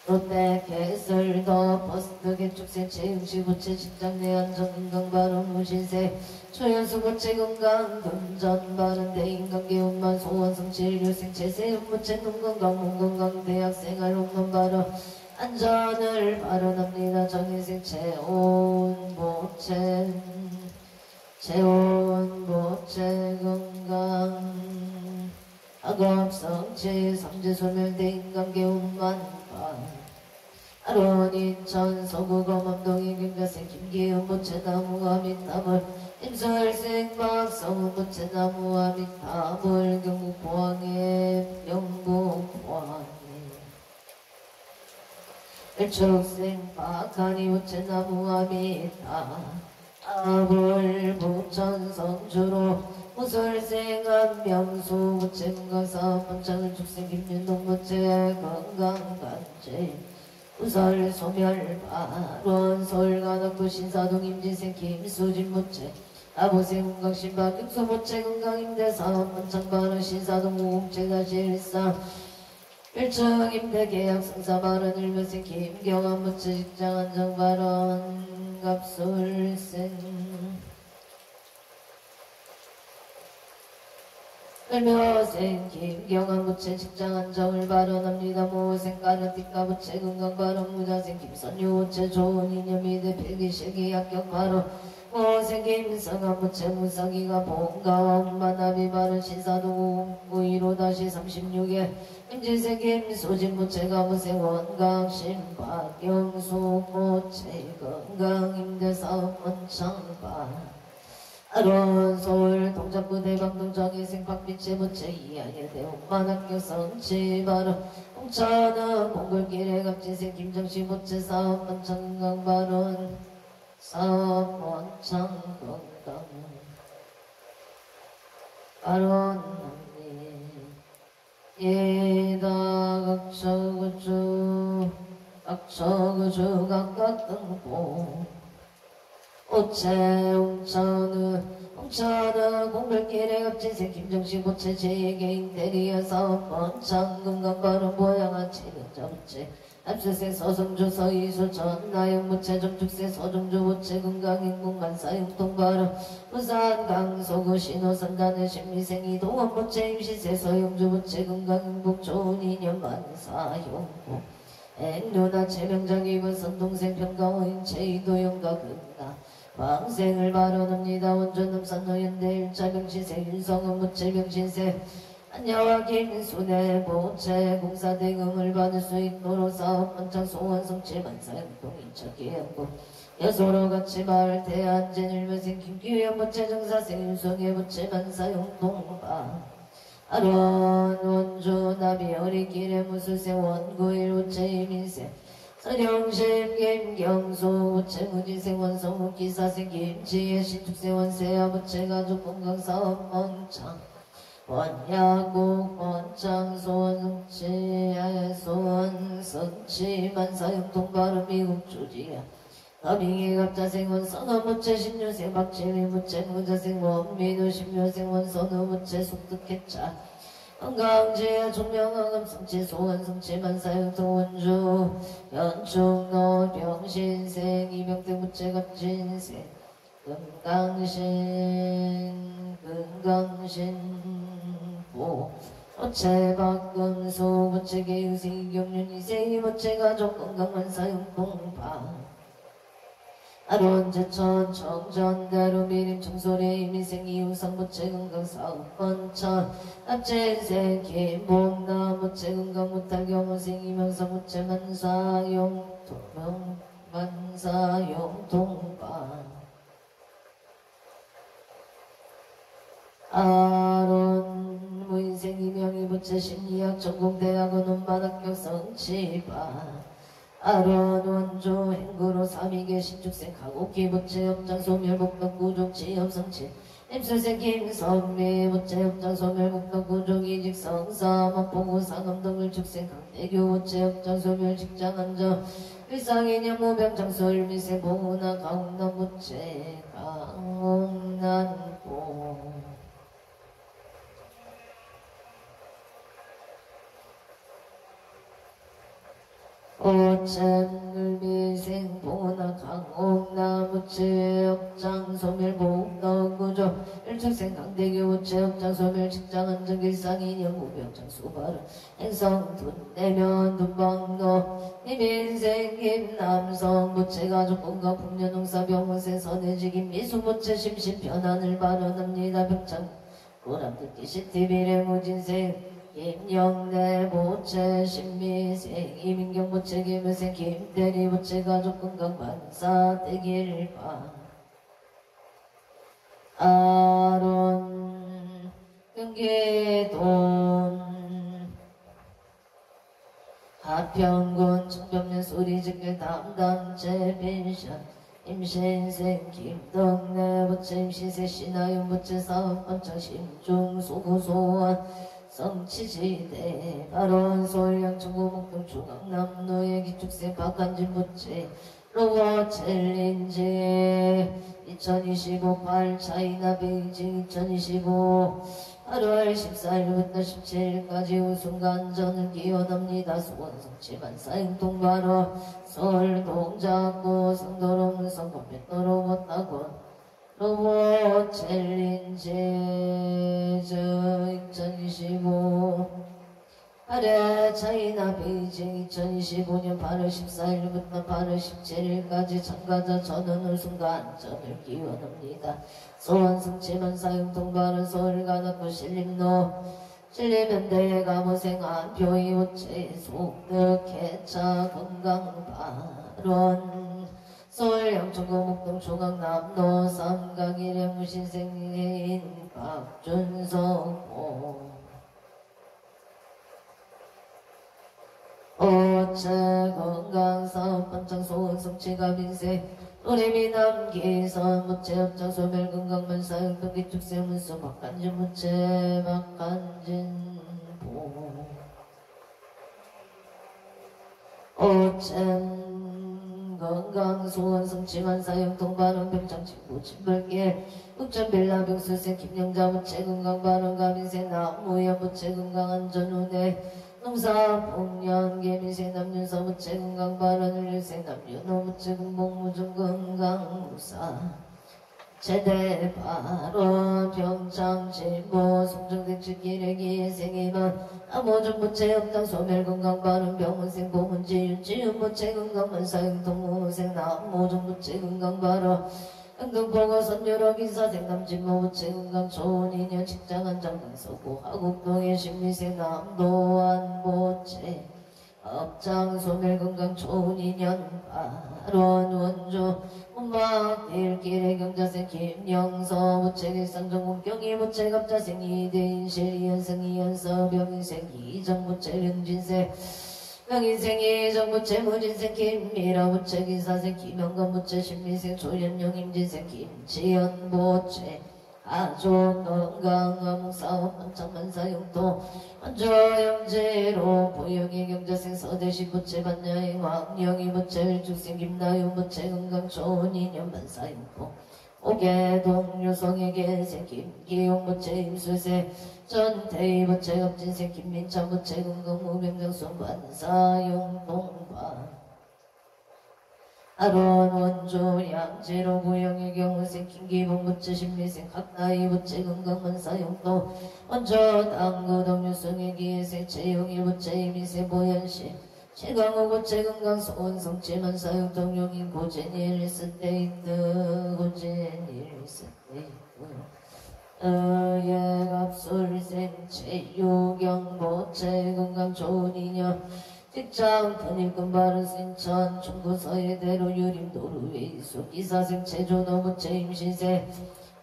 롯데 개설더 버스트 개축생 체육시 부채 직장내 안전건강발언 무신세 초연수 부채 건강 금전발언 대인관계운만 소원성치 인류생 재세운 부채 농건강 몸건강 대학생활 홈런발언 안전을 발언합니다. 정인생 체온 부채 건강 학업성치 삼재소멸 대인관계운만 아론 인천 서구검암동이 김가생 김기훈 부채나무와 민나물 임설생 박성훈 부채나무와 민나물 경북 포항의 영북 포항의 일축생 박하니 부채나무와 민나물 부천 성주로 무설생 안명수 부채 건강사업 번창을 축생 김윤동 부채 건강간제 우설 소멸발언 서울가덕구 신사동 임진생 김수진 부채 아보생 건강신박 육수 부채 건강임대사업 번창발언 신사동 우웅채가 실사 1층 임대계약 승사발언 일묘생 김경환 부채 직장안정발언 갑술생 을묘생 김경한 부채 직장안정을 발언합니다. 모생 가르띠까 부채 건강 발언 무자생 김선유 부채 좋은 이념이 대필기시기 합격 발언 모생 김성한 부채 무사기가 본가와 운만합이 발언 신사도 우이로 다시 36에 임진생 김소진 부채가 무생 원강 신박영수 부채 건강 임대사업 원창반 아론 서울 동작구 대방동정의 생박빛의 부채 이하의 대웅만학교 성치바로 홍천은 몽골길의 갑진생 김정시 부채 사업원창건강바론 사업원창건강 바론 예다 각처구주 각각 등보 홍천은 공별길의 갑진생 김정시 부채 제게 인테리어 사업 원창건강 바로 모양한 체력자 부채 압수생 서성주 서이수 전나영 부채 점축생 서종주 부채 건강인국 만사용통 바로 부산 강서구 신호선단의 신미생 이동원 부채 임시세 서영주 부채 건강인국 좋은 인연 만사용국 액누나 체명장 입은 선동생 평강호인 체이도영가 근나 방생을 발언합니다. 원전음산 노현대 일자병신세 윤성은 무체병신세 안야와 김순애 모체 공사 대금을 받을 수 있도록 사업 원창 소원 성취 만사용동 인척기행고 여소로 같이 마을 대안전 일면생 김기현 모체 정사생 윤성의 모체 만사용동바 아론 원주 나비 어리길의 무술세 원구일 모체 이민세 서령심 김경수 부채 무지생 원성우 기사생 김지혜 신축생 원세아 부채 가족 건강사업 원창 원야국 원창 소원성치 소원성치 만사용통 바로 미국 조지야 가빙의 갑자생 원선우 부채 신유생 박재미 부채 무자생 원민우 신묘생 원선우 부채 속득했자 건강지혜 종명왕금 성치 소원성치 만사용통 원주 연충노 병신생 이병택 부채갑진생 금강신 부채박금수 부채계유생 이경륜 이세이 부채가족 건강만사용통파 아론제천 정전대로 미림 청소래 이민생 이우상 부채 건강사업 번천 압제생 김봉나 부채 건강 무탈경호생 이명상 부채 만사용통반 아론 무인생 이명희 부채 심리학 전공대학원 운반학교 성치반 아론 원조 행구로 삼위계 신축생 가곡기 부채 업장 소멸복덕 구족 지업성치 임술생 김선미 부채 업장 소멸복덕 구족 이직 성사 만포구 상암동을 축생 강대교 부채 업장 소멸 직장 안정 일상이념 무병장소 일미생 보훈아 강남 부채 강남보 오천을미생 보나 강옥나무채 업장 소멸 보옥너구조 일축생 강대교 우채 업장 소멸 직장안정 일상이념 무병장 수발은 행성 둔내면 둔방로 이민생 김남성 부채 가족 건강 풍년농사 병원생 선해지긴 미수부채 심신 편안을 발언합니다. 병장 고람듣기 시티비례 무진생 김영대 부채 신미생 이민경 부채 김여생 김대리 부채 가족 건강 만사 대길바 아론 경계돈 하평군 청평면 소리직길 담담제 빈션 임신생 김덕래 부채 임신세 신하윤 부채 사업번창 심중 소구소원 성치지대 발원 서울양 청구목동 중앙남로의 기축생 박한진 부채 로버 챌린지 2025 8차이나 베이징 2025 8월 14일부터 17일까지 우승간전을 기원합니다. 수원성치 만사행동바로 서울 동작구 성도로 문성고 백도로 못하고 로봇 챌린지 2025 2025 8회 차이나 베이징 2025년 8월 14일부터 8월 17일까지 참가자 전원을 순간점을 기원합니다. 소원 성취만 사용 통발은 서울 가덕구 신림로 신림현대의 가무생 안표의 우체 속득 개차 건강발원 서울 양천구 목동 조각남로 삼각일의 무신생인 박준석 오체 건강사업 번창 소원 성취가 빈세 노래미 남기선 무체 업장 소멸 건강만사용 동기축세 문수 박간진 무체 박간진 오천 건강 소원 성취만 사용 동반원 병장 친구 친벌길 흑천 빌라 병수세 김영자 무체 건강 발언 가빈세 나무야 무체 건강 안전운해 농사 복년 개미생 남윤서 무체 건강 발언을 일생 남윤호 무체 군복 무중 건강 무사 제대 발언 병장 진보 송정대측 기레기 생이만 아모중 무체 업당 소멸 건강 발언 병원생 보문지 윤지윤 무체 건강 만사용 동무생 나모중 무체 건강 발언 흥동포고 선유로 기사생 남진모 무체 건강 좋은 인연 직장한 장당서고 하국동의 신미생 남도안 모체 업장 소멸 건강 좋은 인연 발원 원조 음악 일길의 경자생 김영서 무체 일상정 공경이 무체 갑자생 이대인 실이연생 이연서 병인생 이정 무체 륜진생 명인생 이정 무체 무진생 김미라 무체 기사생 김영건 무체 신미생 조연영 임진생 김치연 무체 아종 건강 암사업 번창만사용도 원조영제로 보영의 경자생 서대시 무체 반야행 왕영이 무체 일죽생 김나유 무체 건강 좋은 인연 만사용도 오계동 유성의 계생 김기용 무체 임수세 전태희 무체 업진생 김민차 무체 건강 무병장손 반사용 동반 아론 원조 양재로 부영의 경우생 김기봉 무체 신미생 각나이 무체 건강만사용도 원조 당구동 유성의 기회생 채용일 무체 이미생 보현시 최강호 무체 건강 소원성체만 사용 동용인 고젠일 스테이트 고젠일 스테이트 예갑술생 체유경 무체 건강 좋은 인연 직장 편입금 바른 신천 중구 서해대로 유림 노르웨이수 기사생 체조노 무체 임신세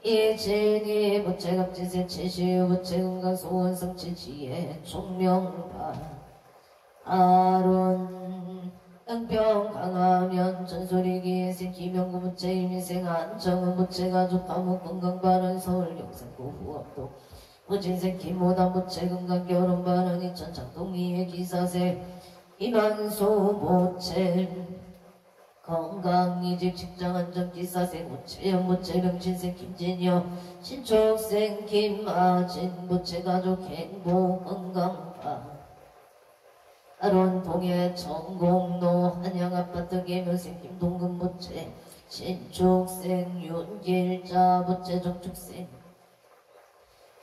이진이 무체 갑진세 체시유 무체 건강 소원 성취 지혜 총명파 아론 양평 강하면 전소리 기생 김영구 무체 임신생 안정은 무체 가족 파묵 건강 바른 서울 영산구 후업도 무진생 김모다 무체 건강 결혼 바른 이천 장동이의 기사세 이만소 모체 건강이직 직장안전 기사생 모체연 모체 병신생 김진여 신축생 김아진 모체 가족 행복 건강파 아론 동해 전공로 한양아파트 개묘생 김동근 모체 신축생 윤길자 모체 정축생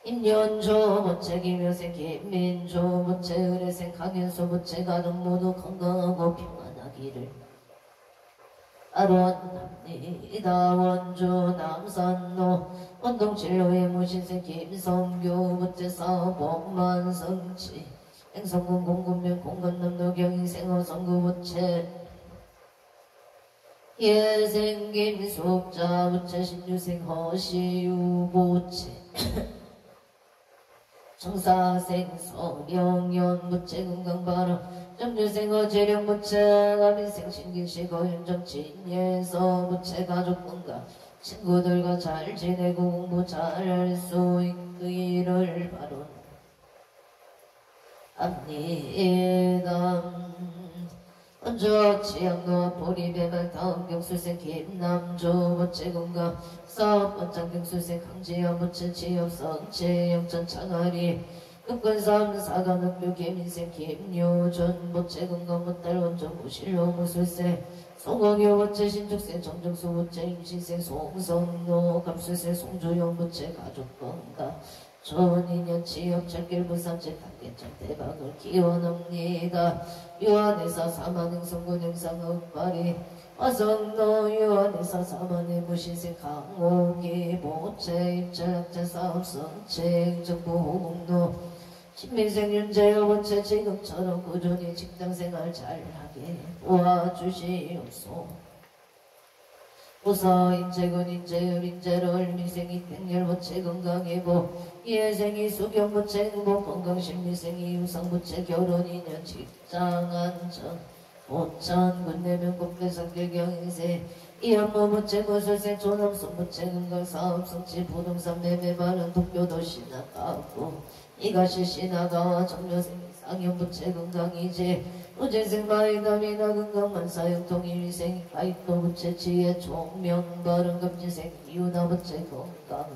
임연조 모체 김효생 김민조 모체 의뢰생 강현수 모체 가족 모두 건강하고 평안하기를 아론 남리다 원주 남산로 원동진로의 무신생 김성교 모체 사업복만 성치 행성군 공군면 공건남도 경인생 어성구 모체 예생 김숙자 모체 신유생 허시유 모체 청사생 서령연 무체 건강바로 점유생 어재령 무체 가민생 신길시고 현정친예서 무체 가족 건강 친구들과 잘 지내고 공부 잘할 수 있기를 바로 압니담 원조 치양노 보리배말 다음 경술생 김남조 무체 건강 사업 번창 경술생 강지여 무체 취업 성체 영천 창아리 급근삼 사관학교 개민생 김효전 무체 건강 무달 원조 무실로 무술생 송광효 무체 신축생 정정수 무체 임신생 송성노 감술생 송조영 무체 가족 건강 좋은 인연 취업 철길 부산집 단계점 대박을 기원합니다. 유한에서 사만행성군 행상업발이 화성로 유한에서 사만의 무신생 강호기 보체 입찰학자 사업성책 정보호공로 신민생윤재여 원체 지금처럼 꾸준히 직장생활 잘하게 도와주시옵소. 우서 인재군 인재율 인재를 미생이 백열부채 건강이고 예생이 수경부채 행복 건강신미생이 유상부채 결혼인연 직장안전 오천 군내면 공대성길 경인세 이연모부채 무술생 조남성부채 건강사업성치 부동산 매매 발언 독교도시나 가고 이가시시나가와 정려생 상현부채 건강이제 우재생 마이담이나 건강만사형 통일위생 가입도부채 지혜 총명발언 금지생 이유나부채 건강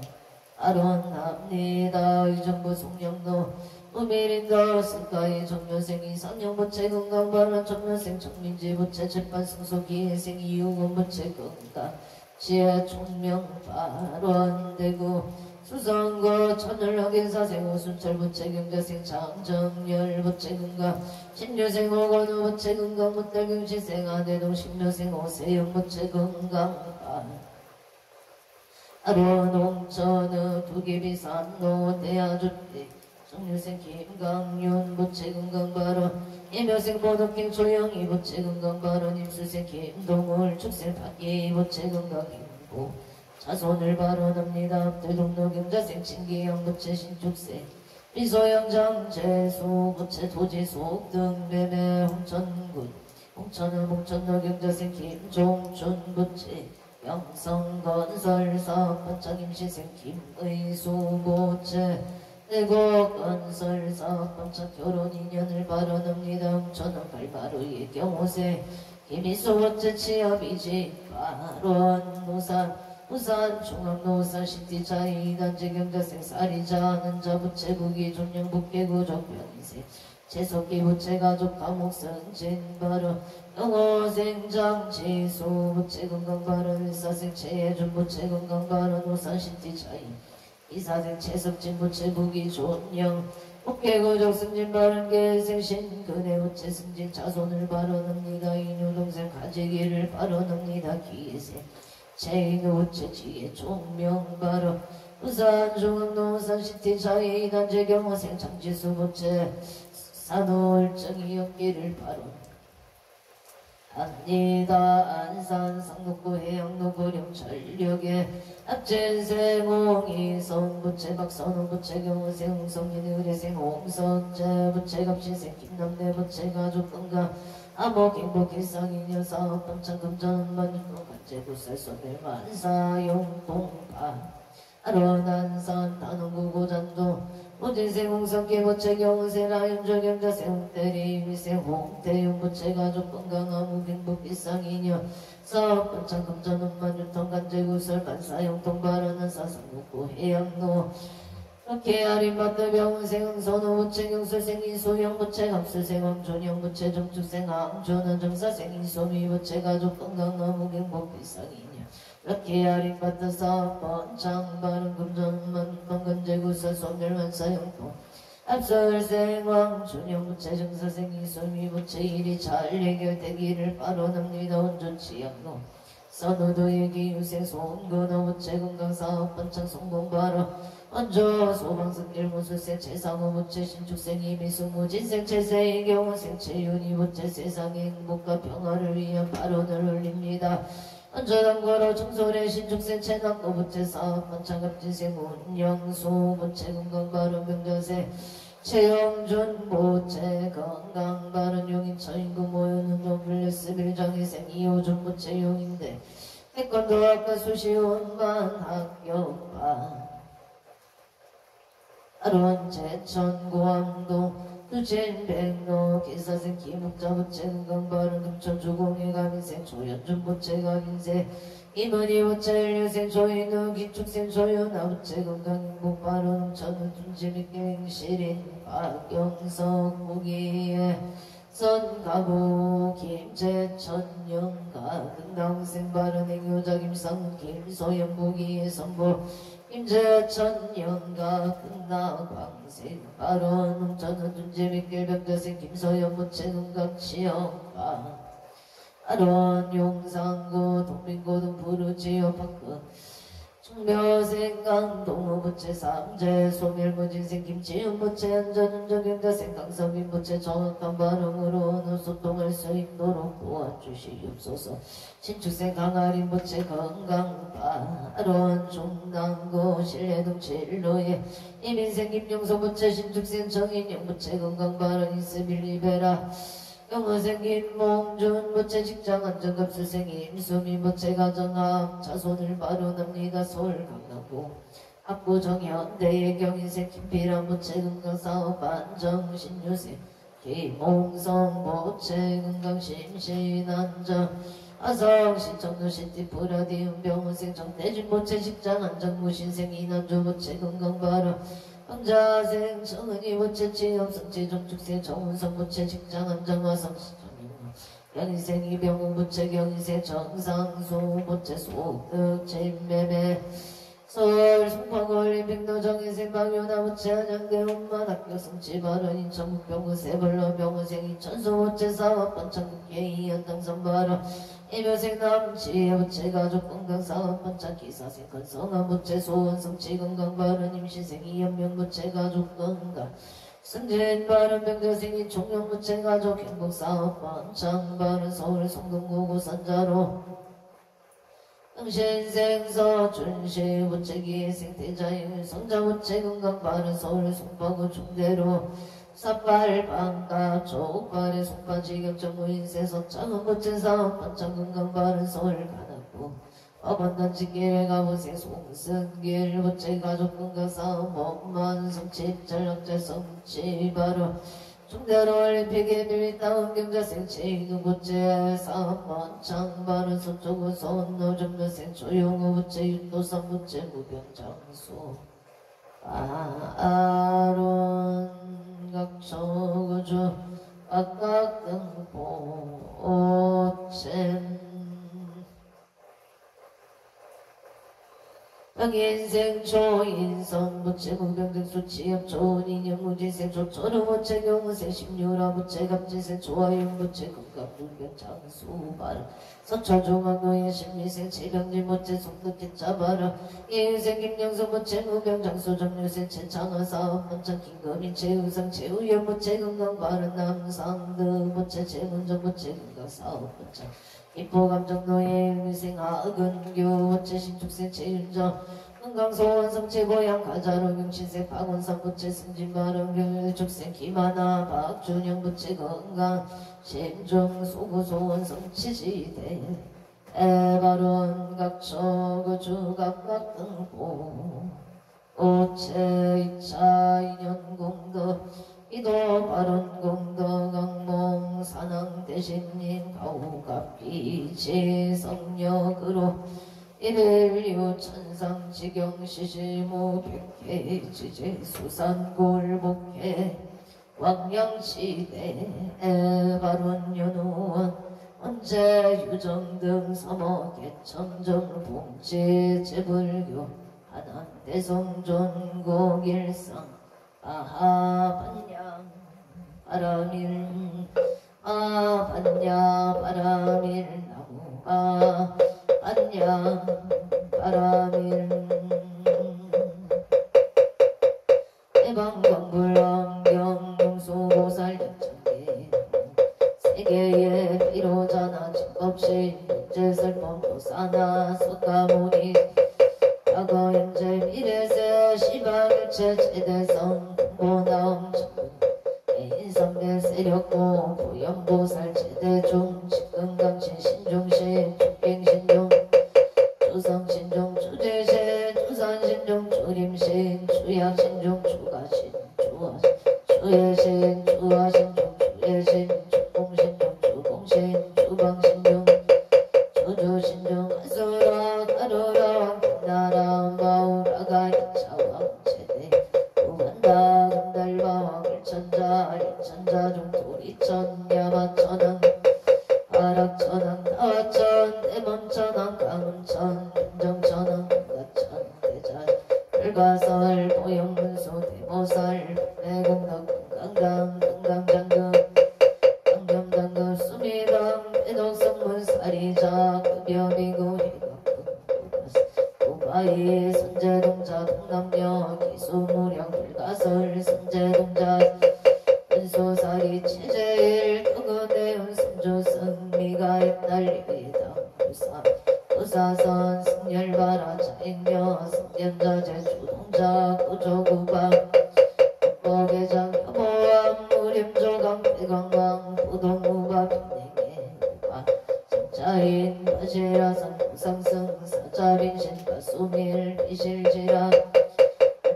아론합니다. 의정부 송영도 우미린도 스카이 정려생 이상형부채 건강발언 정려생 정민지부채 재판 승소기회생 이유건부채 건강 지혜 총명발언 대구 수성고 천을학인사생 오순철부채 경자생 장정열부채 건강 신유생 오건우부채 건강 무달경시생 아대동 신유생 오세영부채 건강 아로농천의 두기비산노 대야주택 정유생 김강윤부채 건강발언 예묘생 보덕행 조영이부채 건강발언 임수생 김동울 축생 박예부채 건강행보 자손을 발언합니다. 대동로 경자생 친기형 부채 신축생 미소영 장재수 부채 도지속 등 매매 홍천군 홍천은 홍천로 경자생 김종춘 부채 영성건설사 번창임시생 김의수 부채 내곡건설사 번창 결혼인연을 발언합니다. 홍천은 발바르의 경호세 김희수 부채 취업이지 발언 우산 중앙노산 시티자이 단지 경자생 사리자 하는자 부채 국이 존영북계구 적변이세 재석기 부채 가족 감옥선 진발언 영어생 장지수 부채 건강발언 일사생 최혜준 부채 건강발언 우산 시티자이 이사생 최석진 부채 국이 존영 북계구 적승진 발언 계생 신근혜 부채 승진 자손을 발언합니다. 이누동생 가지기를 발언합니다. 기예생 제인우체 지혜 종명발언 부산 중앙노산 시티자이 단지 경호생 장지수 부채 산호을정이 없기를 발언합니다. 안산 상록구 해양로 고령 전력에 합진생 홍희선 부채 박선호 부채 경호생 홍성민 의뢰생 홍선재 부채 갑신생 김남대 부채 가족 건강 암흑 행복 일상이녀 사업 번창 금전 만유노 간제구살 소멸 만사용 동파 아론한산 단원구 고잔도 무진생 홍성기 부채 경호세 라연조 경자생 홍대리 위생 홍대용 부채 가족 건강 암흑 행복 일상이녀 사업 번창 금전 만유통 간제구살 만사용 동파라는 사상국구 해양로 개아린 맞대 병원생 흥선호 부채 경술생 이소영 부채 갑술생 왕존영 부채 정축생 항존은 정사생 이소미 부채 가족 건강 암흑 행복 일상이냐 개아린 맞대 사업 번창 발음 금전만 건건제구설 소멸만사형통 앞설생 왕존영 부채 정사생 이소미 부채 일이 잘 해결되기를 발언합니다. 온전치양로 선우도의 기유생 손근호 부채 건강사업 번창 성공발언 언조 소방승길 무술생 최상호 부채 신축생 이미승무진생 최세의 경호생 최윤희 부채 세상의 행복과 평화를 위한 발언을 올립니다. 언저당거로 청솔의 신축생 최낙도 부채 사업 번창갑진생 운영수 부채 건강발언 병자생 최영준 부채 건강발언 용인처인구 모여는 노블레스 빌장희생 이호준 부채 용인대 태권도학과 수시원반 학교반 아론 제천 고암동 두진백로 기사생 기묵자 부채 건강발언 금천주공의 가민생 조연준 부채 가민생 이문희 부채 일류생 조인우 기축생 조연아 부채 건강행복발언 홍천은 둔지밌게 시린 박영석 무기에 선가구 김재천 영가 등당생 발언 행유자 김상훈 김소연 무기에 선보 임재천년가 극나광생 발원 저는 dun재밌길병자생 김서연 무채금각치영가 아론 용상고 동민고등 부르지요 박근 충묘생강 동호부채 삼재 소멸무진생 김치윤 부채 안전운전경자생 강서민 부채 정확한 발음으로 소통할 수 있도록 도와주시옵소서. 신축생 강아린 부채 건강발원 중남고 신뢰동 칠로에 이민생 김용서 부채 신축생 정인영 부채 건강발원 이스빌리베라 영어생 김몽준 부채 직장 안정급수생 임수미 부채 가정합 자손을 발언합니다. 서울 강남구 학부정현대의 경인생 김필환 부채 건강사업 안정 신유생 김홍성 부채 건강 심신안정 아성 신청도 시티 브라디움 병원생 정대진 부채 직장 안정 무신생 이남주 부채 건강발언 황자생 정은이 부채 취업성취 정축생 정운성 부채 직장 안정화성 경인생 이병우 부채 경인생 정상수 부채 소득 진매매 서울 송파올림픽도 정인생 방요나 부채 한양대 엄만 학교 성취 발언 인천국 병우 세벌러 병우생 이천수 부채 사업 번창국회 이연당선 발언 이묘생 남치 부채 가족 건강 사업 번창 기사생 건성한 부채 소원 성취 건강 발언 임신생 이연명 부채 가족 건강 승진 발언 병자생이 총령 부채 가족 행복 사업 번창 발언 서울 성동구 고산자로 응신생서 준시 부채 기생 대자유 성자 부채 건강 발언 서울 송파구 중대로 삿발방가 족발의 송파지경정 무인세 서창은 부채 사업 번창 건강 발언 서울 가남구 어번단지길에 가보생 송승길 부채 가족 건강 사업 법만 성취 전력제 성취 발언 중대로 올림픽에 밀리다운 경자생 체이누 부채 사업 번창 발언 서초구 선노정면생 조용호 부채 윤도산 부채 무병장수 아론 각초구주 각각등보잼 병인생 초인성 부채 무병등수 취업 초인인형 무지생 초초루 부채 경우생 십류라 부채 갑지생 초화윤 부채 건강불변 장수발 서초중앙노예 신미생 체병진 부채 송득기 짜바라 이은생 김영성 부채 무병장수 정류생 채창화 사업 번창 김금인 최우상 최우연 부채 건강발은 남상득 부채 최문정 부채 건강사업 번창 입포감정노예 일미생 하근규 부채 신축생 최윤정 건강소원성 최고양 가자로 경신생 박원상 부채 승진발음 경일축생 김하나 박준영 부채 건강 심중 소구소원성 치지대 애발원 각초구주 각각등보 오체 이차 인연공덕 이도 발언공덕 강몽 산왕대신님 가우갑비지 성력으로 일일류 천상지경 시시무 백회 지제 수산골복회 왕양시대 애발원 연우원 언제 유정등 서머 개천정 봉지 제불교 하남대성존 고길상 아하반양 바람일 아반야 바람일 나무 안녕 바람일 해방광불왕경 용수고살 역전계 세계의 피로자나 증법시 문제설법도 사나 쏟다보니 과거현재 미래세 시방일체 최대성 공보나옴 전부 인성대 세력고 보현보살 최대중 직근강신 신중신 축갱신중 주성신중 주제신 주산신중 주림신 주약신중 주가신 주예신 주화신중 주예신 주공신중 주공신 주방신중 주주신중 아수라 가루라 나라 바우라가 이차왕 최대 우한다 금달바왕 일천자 일천자중 도리천 야마천왕 아락천왕 나와천 대범천왕 강은천 금정천왕 가천 대자 보살 내공덕 건강당 건강장금 강경당금 수미당 배덕성문 사리자 급여비구 고바이 선제동자 동남녀 기수무량 불가설 선제동자 은소사리 체제일 그거대운 선조승 미가 잇달리다 의사선 승열바라 자인녀 승견자재 주동자 구조구방 법계장 여보암 무림조강 배광왕 부동무바 빈내게 정자인 바지라산 부상승 사자빈신 가수밀 비실지라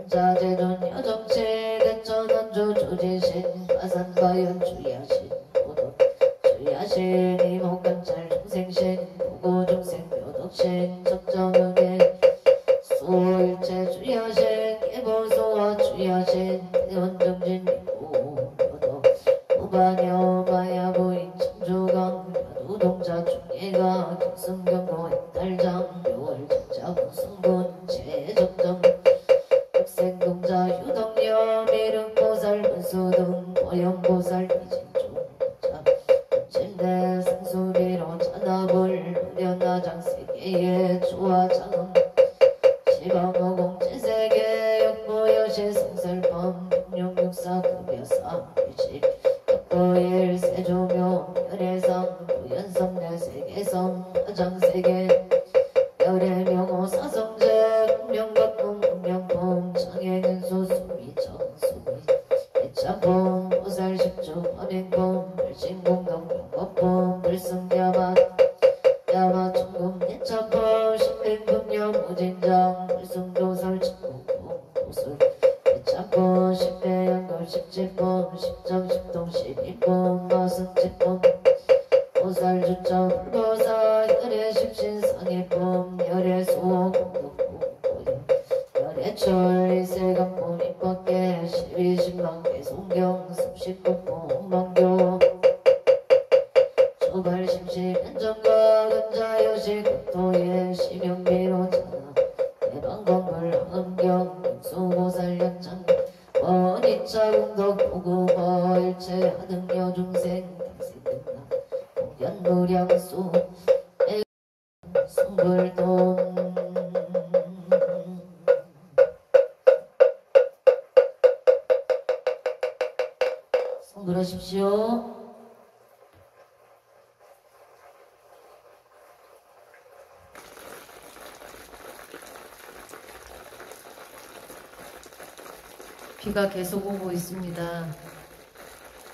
자제존 여정체 대천원조 조지신 가산바연 주야신 보도 주야신 이목감찰 중생신 보고중생 묘덕신 적정응애 수일체 주야신 예보소와 주야신 대원정진 미고 묘도 무반여 마야부인 청주강 야두동자 중예가 경승경고 핵달장 묘월 적자 무승군 제적정 생동자 유덕녀 미륵보살 문수등 보영보살 미진종자 진대 상수리로 잔압을 의련나장 세계의 조화장음 시방어공 제세계 역보여시 성설범 육육사 급여사 일시 역보일 세조묘 열애상 부연성내 세계성 화장세계 열애명호 사성제 공명박품 공명품 장애근수 수미정수미 애참품 보살십주 화맹품 불신공동 명법품 불승야만 야마충금 애참품 신민품령 무진장 불승조설 천국품 보술 애참품 십배양걸 십지품 십정십동 십이품 마승지품 보살주점 불보살 열애십신상의품 열애수호 공덕품 열애철 이세강품 입밖에 십이신망계 송경 습십국품 망교 조발심시 변정과 근자여시 국토의 심영비로 전하 대방건물 함경 수보살 연장 원이차 공덕 보고버 일체 하등여 중생 당생등나 공견무량수 성불동 성불하십시오. 비가 계속 오고 있습니다.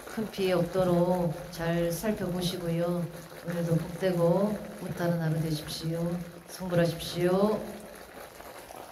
큰 피해 없도록 잘 살펴보시고요. 올해도 복되고 못하는 하루 되십시오. 성불하십시오.